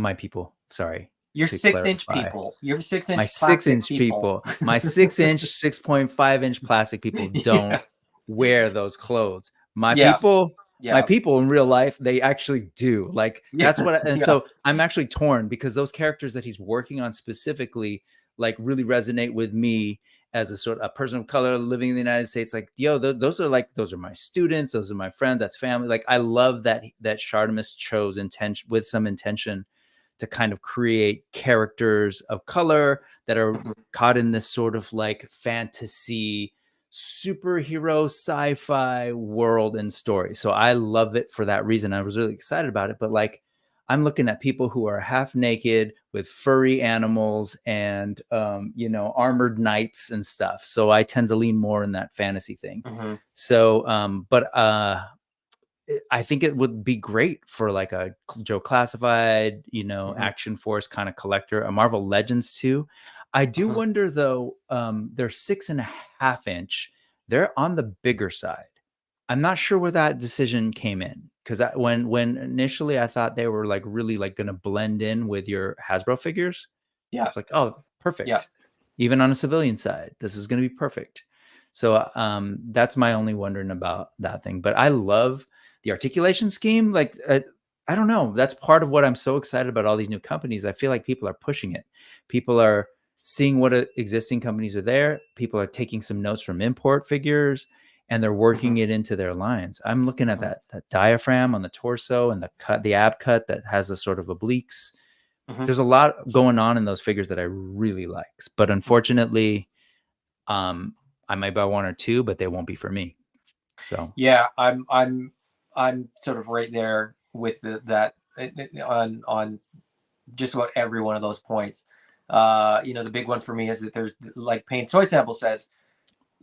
6-inch people. You're 6-inch. My 6-inch people. My 6-inch, 6.5-inch plastic people don't wear those clothes. My people My Yeah. people in real life, they actually do. Like Yeah. that's what, and Yeah. so I'm actually torn because those characters that he's working on specifically, like really resonate with me as a sort of a person of color living in the United States. Like, yo, those are my students, those are my friends, that's family. Like, I love that Shardamus chose intention with some intention to kind of create characters of color that are caught in this sort of like fantasy superhero sci-fi world and story. So I love it for that reason. I was really excited about it. But like, I'm looking at people who are half naked with furry animals and armored knights and stuff. So I tend to lean more in that fantasy thing. So I think it would be great for like a Joe Classified, Action Force kind of collector, a Marvel Legends too. I do wonder though, they're 6.5 inch. They're on the bigger side. I'm not sure where that decision came in because when initially I thought they were like really like going to blend in with your Hasbro figures. Yeah. It's like, oh, perfect. Yeah. Even on a civilian side, this is going to be perfect. So that's my only wondering about that thing. But I love the articulation scheme. Like, I don't know. That's part of what I'm so excited about all these new companies. I feel like people are pushing it. People are seeing what existing companies are there. People are taking some notes from import figures and they're working it into their lines. I'm looking at that diaphragm on the torso and the ab cut that has a sort of obliques. There's a lot going on in those figures that I really like, but unfortunately, I might buy one or two, but they won't be for me. So yeah, I'm sort of right there with that on just about every one of those points. The big one for me is that there's, like Payne's Toy Sample says,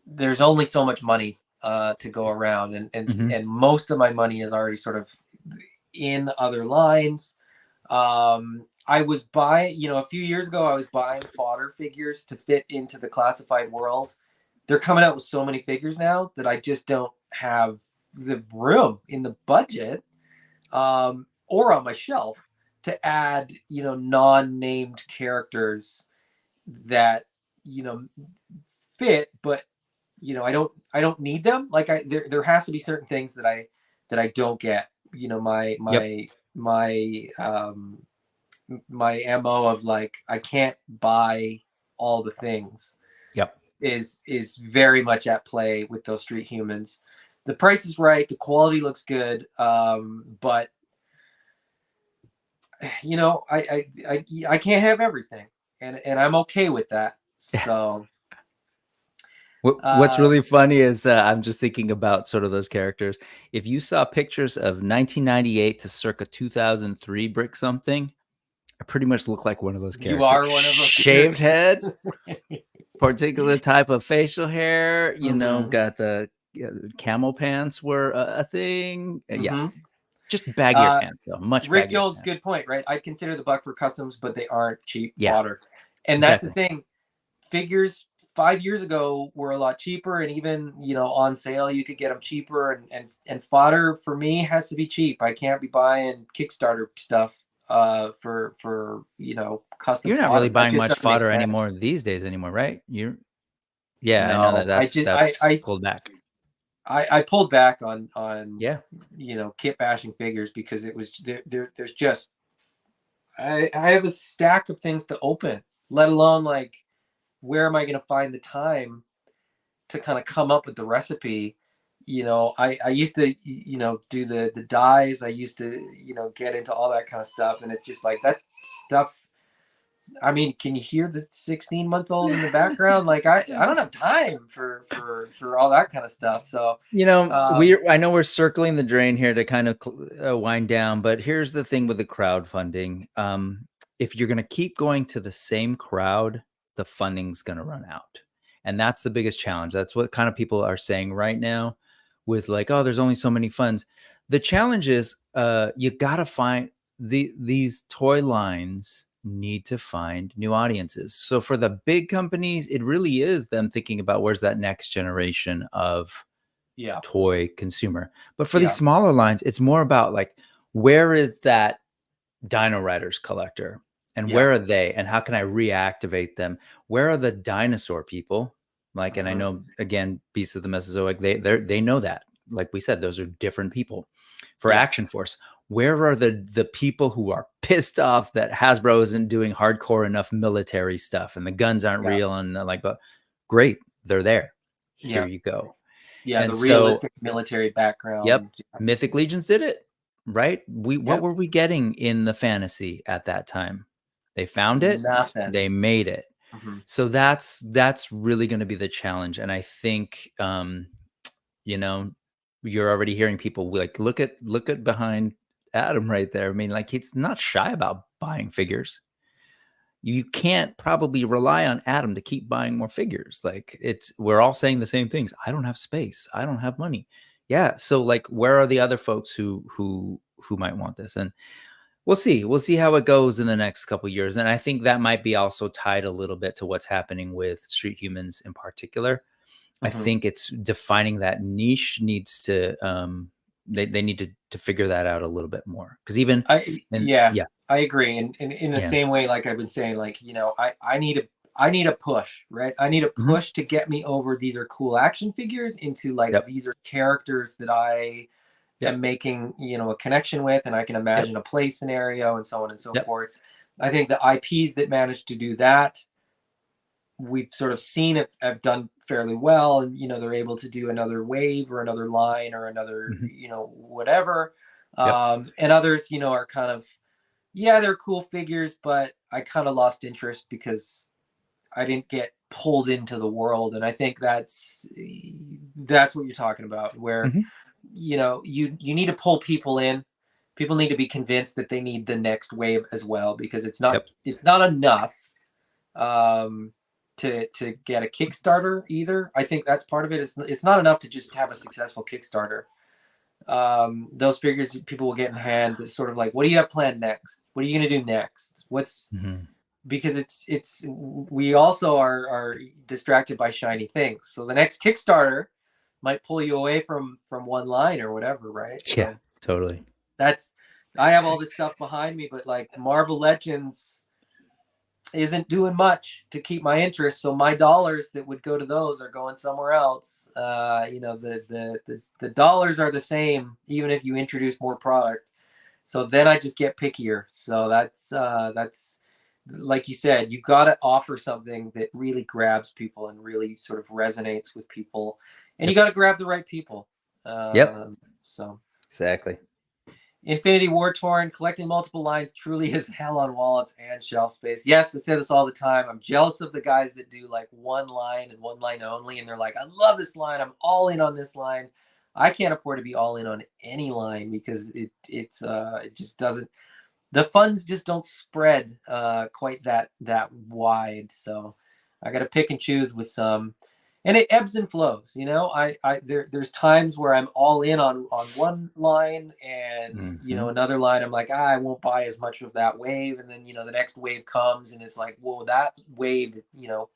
there's only so much money to go around, and most of my money is already sort of in other lines. I was buying, a few years ago, I was buying fodder figures to fit into the classified world. They're coming out with so many figures now that I just don't have the room in the budget or on my shelf to add, non-named characters that, fit, but I don't need them. Like there has to be certain things that I don't get. My MO of like, I can't buy all the things. Yep. Is very much at play with those Street Humans. The price is right, the quality looks good, but I can't have everything, and I'm okay with that. So what's really funny is I'm just thinking about sort of those characters. If you saw pictures of 1998 to circa 2003 brick something, I pretty much look like one of those characters. You are one of those shaved head, particular type of facial hair, got the camel pants were a thing. Yeah. Just baggier pants, though. Much Rick baggier Jones, pants. good point, right? I'd consider the buck for customs, but they aren't cheap Yeah, fodder. And that's the thing. Figures 5 years ago were a lot cheaper, and even on sale you could get them cheaper. And fodder for me has to be cheap. I can't be buying Kickstarter stuff for custom. You're not really buying much fodder sense anymore these days, right? No, I know that's pulled back. I pulled back on Yeah, kit bashing figures because it was there's just I have a stack of things to open, let alone like where am I going to find the time to kind of come up with the recipe. I used to do the dyes. I used to get into all that kind of stuff, and it's just like that stuff. I mean, can you hear the 16-month-old in the background? Like I don't have time for all that kind of stuff. So I know we're circling the drain here to kind of wind down, but here's the thing with the crowdfunding. If you're going to keep going to the same crowd, the funding's going to run out, and that's the biggest challenge. That's what kind of people are saying right now, with like, oh, there's only so many funds. The challenge is, you got to find these toy lines need to find new audiences. So for the big companies, it really is them thinking about where's that next generation of toy consumer. But for these smaller lines, it's more about like, where is that Dino-Riders collector, and where are they, and how can I reactivate them? Where are the dinosaur people? Like, and I know again, Beasts of the Mesozoic, they know that like we said, those are different people. For Action Force, where are the people who are pissed off that Hasbro isn't doing hardcore enough military stuff and the guns aren't real and like, but great, they're there. Here you go. Yeah, and the so, realistic military background. Yep, Mythic Legions did it, right? What were we getting in the fantasy at that time? They found it. Nothing. They made it. So that's really going to be the challenge. And I think, you know, you're already hearing people like, look at behind Adam right there. I mean, like, he's not shy about buying figures. You can't probably rely on Adam to keep buying more figures. Like, we're all saying the same things. I don't have space. I don't have money. Yeah. So like, where are the other folks who might want this? And we'll see how it goes in the next couple of years. And I think that might be also tied a little bit to what's happening with Street Humans in particular. I think it's defining that niche needs to, they need to figure that out a little bit more. Cause even, I agree. And in the same way, like I've been saying, like, you know, I need a push, right? I need a push to get me over. These are cool action figures into like, these are characters that I am making, you know, a connection with, and I can imagine a play scenario and so on and so forth. I think the IPs that managed to do that, we've sort of seen it have done fairly well, and you know, they're able to do another wave or another line or another, you know, whatever. And others, you know, are kind of, they're cool figures, but I kind of lost interest because I didn't get pulled into the world. And I think that's what you're talking about, where you know, you need to pull people in. People need to be convinced that they need the next wave as well, because it's not enough to get a Kickstarter either. I think that's part of it. It's not enough to just have a successful Kickstarter. Those figures people will get in hand, but sort of like, what do you have planned next? What are you going to do next? Because we also are distracted by shiny things. So the next Kickstarter might pull you away from one line or whatever, right? Yeah, so totally. I have all this stuff behind me, but like Marvel Legends isn't doing much to keep my interest. So my dollars that would go to those are going somewhere else. You know, the dollars are the same, even if you introduce more product. So then I just get pickier. So that's like you said, you got to offer something that really grabs people and really sort of resonates with people, and you got to grab the right people. So exactly. Infinity War Torn, collecting multiple lines truly is hell on wallets and shelf space. Yes, I say this all the time. I'm jealous of the guys that do like one line and one line only, and they're like, I love this line. I'm all in on this line. I can't afford to be all in on any line because it just doesn't. The funds just don't spread quite that wide. So I got to pick and choose with some. And it ebbs and flows, you know. There's times where I'm all in on one line, and you know, another line I'm like, I won't buy as much of that wave, and then you know, the next wave comes, and it's like, whoa, that wave, you know,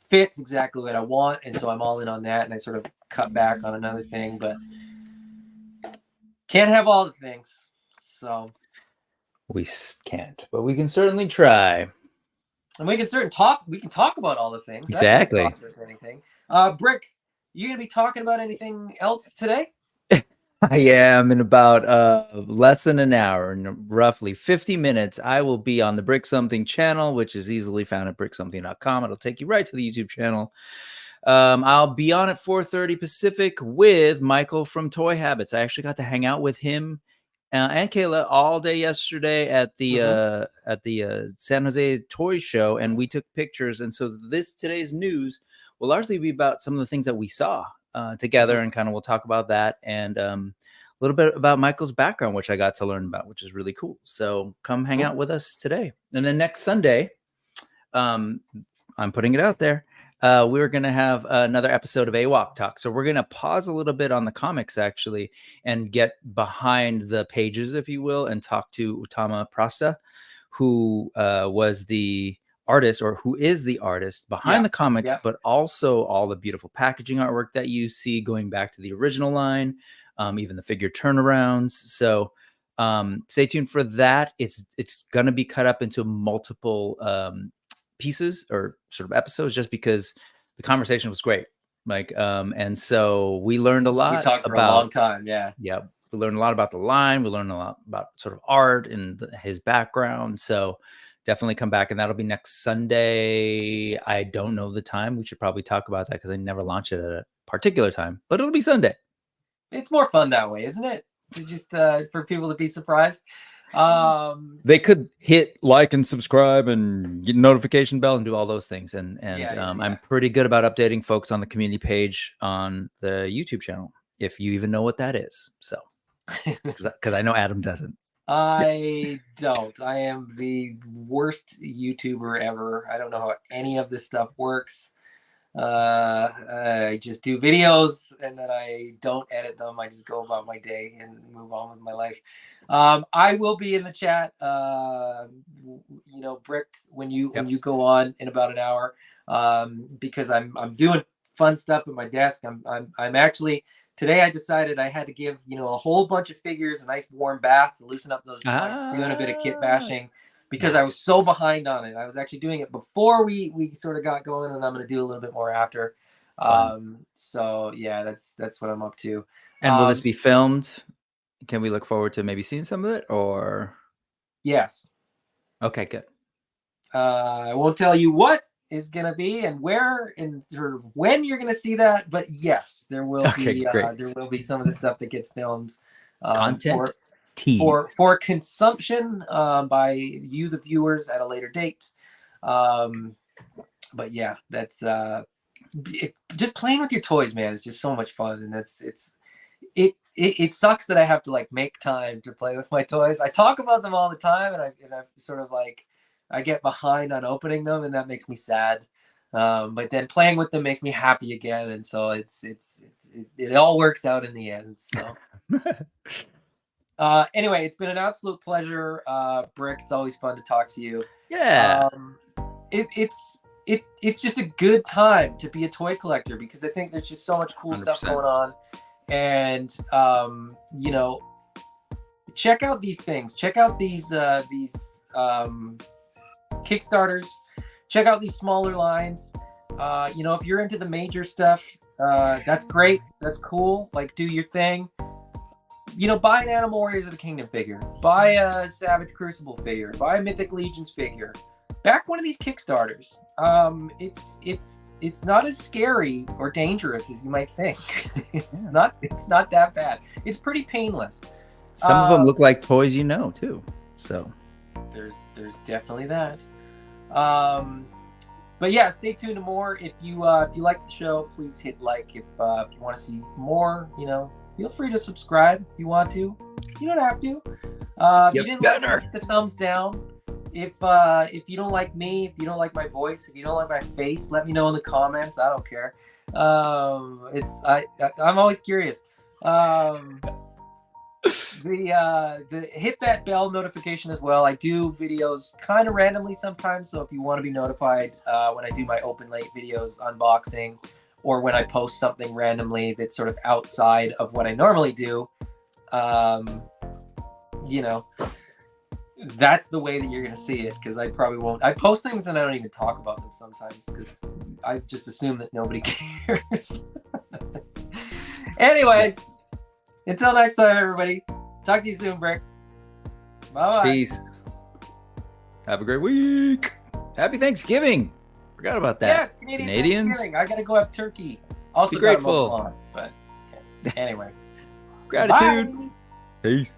fits exactly what I want, and so I'm all in on that, and I sort of cut back on another thing, but can't have all the things. So we can't, but we can certainly try. And we can talk about all the things. Exactly. That doesn't cost us anything. Brick, you gonna be talking about anything else today? I am. In about less than an hour, in roughly 50 minutes, I will be on the Brick Something channel, which is easily found at bricksomething.com. It'll take you right to the YouTube channel. I'll be on at 4:30 Pacific with Michael from Toy Habits. I actually got to hang out with him and Kayla all day yesterday at the San Jose Toy Show, and we took pictures. And so today's news will largely be about some of the things that we saw together, and kind of we'll talk about that, and a little bit about Michael's background, which I got to learn about, which is really cool. So come hang out with us today. And then next Sunday, I'm putting it out there, we're going to have another episode of AWOC Talk. So we're going to pause a little bit on the comics, actually, and get behind the pages, if you will, and talk to Utama Prasta, who was the artist, or who is the artist behind the comics, but also all the beautiful packaging artwork that you see going back to the original line, even the figure turnarounds. So stay tuned for that. It's going to be cut up into multiple pieces or sort of episodes, just because the conversation was great. Like, and so we learned a lot. We talked for a long time. Yeah. Yeah. We learned a lot about the line. We learned a lot about sort of art and his background. So definitely come back, and that'll be next Sunday. I don't know the time. We should probably talk about that because I never launch it at a particular time, but it'll be Sunday. It's more fun that way, isn't it? To just for people to be surprised. They could hit like and subscribe and get notification bell and do all those things. And I'm pretty good about updating folks on the community page on the YouTube channel, if you even know what that is. So, because I know Adam doesn't. I don't. I am the worst YouTuber ever. I don't know how any of this stuff works. I just do videos and then I don't edit them. I just go about my day and move on with my life. I will be in the chat, you know, Brick, when you go on in about an hour, because I'm doing fun stuff at my desk. I'm actually, today I decided I had to give, you know, a whole bunch of figures a nice warm bath to loosen up those joints, doing a bit of kit bashing. Because I was so behind on it. I was actually doing it before we sort of got going, and I'm going to do a little bit more after. So yeah, that's what I'm up to. And will this be filmed? Can we look forward to maybe seeing some of it, or? Yes. Okay, good. I won't tell you what is going to be and where and sort of when you're going to see that, but yes, there will be there will be some of the stuff that gets filmed. Content. For consumption by you, the viewers, at a later date. But yeah, that's just playing with your toys, man. It's just so much fun, and it sucks that I have to like make time to play with my toys. I talk about them all the time, and I sort of like I get behind on opening them, and that makes me sad. But then playing with them makes me happy again, and so it all works out in the end. So. Anyway, it's been an absolute pleasure, Brick. It's always fun to talk to you. Yeah. It's just a good time to be a toy collector because I think there's just so much cool 100%. Stuff going on, and you know, check out these things. Check out these Kickstarters. Check out these smaller lines. You know, if you're into the major stuff, that's great. That's cool. Like, do your thing. You know, buy an Animal Warriors of the Kingdom figure, buy a Savage Crucible figure, buy a Mythic Legions figure, back one of these Kickstarters. It's not as scary or dangerous as you might think. It's not that bad. It's pretty painless. Some of them look like toys, you know, too. So there's definitely that. But yeah, stay tuned to more. If you like the show, please hit like. If you want to see more, you know, feel free to subscribe if you want to. You don't have to. If you didn't like it, hit the thumbs down. If you don't like me, if you don't like my voice, if you don't like my face, let me know in the comments. I don't care. I'm always curious. Hit that bell notification as well. I do videos kind of randomly sometimes, so if you want to be notified when I do my open late videos, unboxing, or when I post something randomly that's sort of outside of what I normally do, you know, that's the way that you're going to see it, because I probably won't. I post things and I don't even talk about them sometimes because I just assume that nobody cares. Anyways, until next time, everybody. Talk to you soon, Brick. Bye-bye. Peace. Have a great week. Happy Thanksgiving. Forgot about that. Yeah, it's Canadians. Thanksgiving. I gotta go have turkey. Also, be grateful. But anyway, gratitude. Bye. Peace.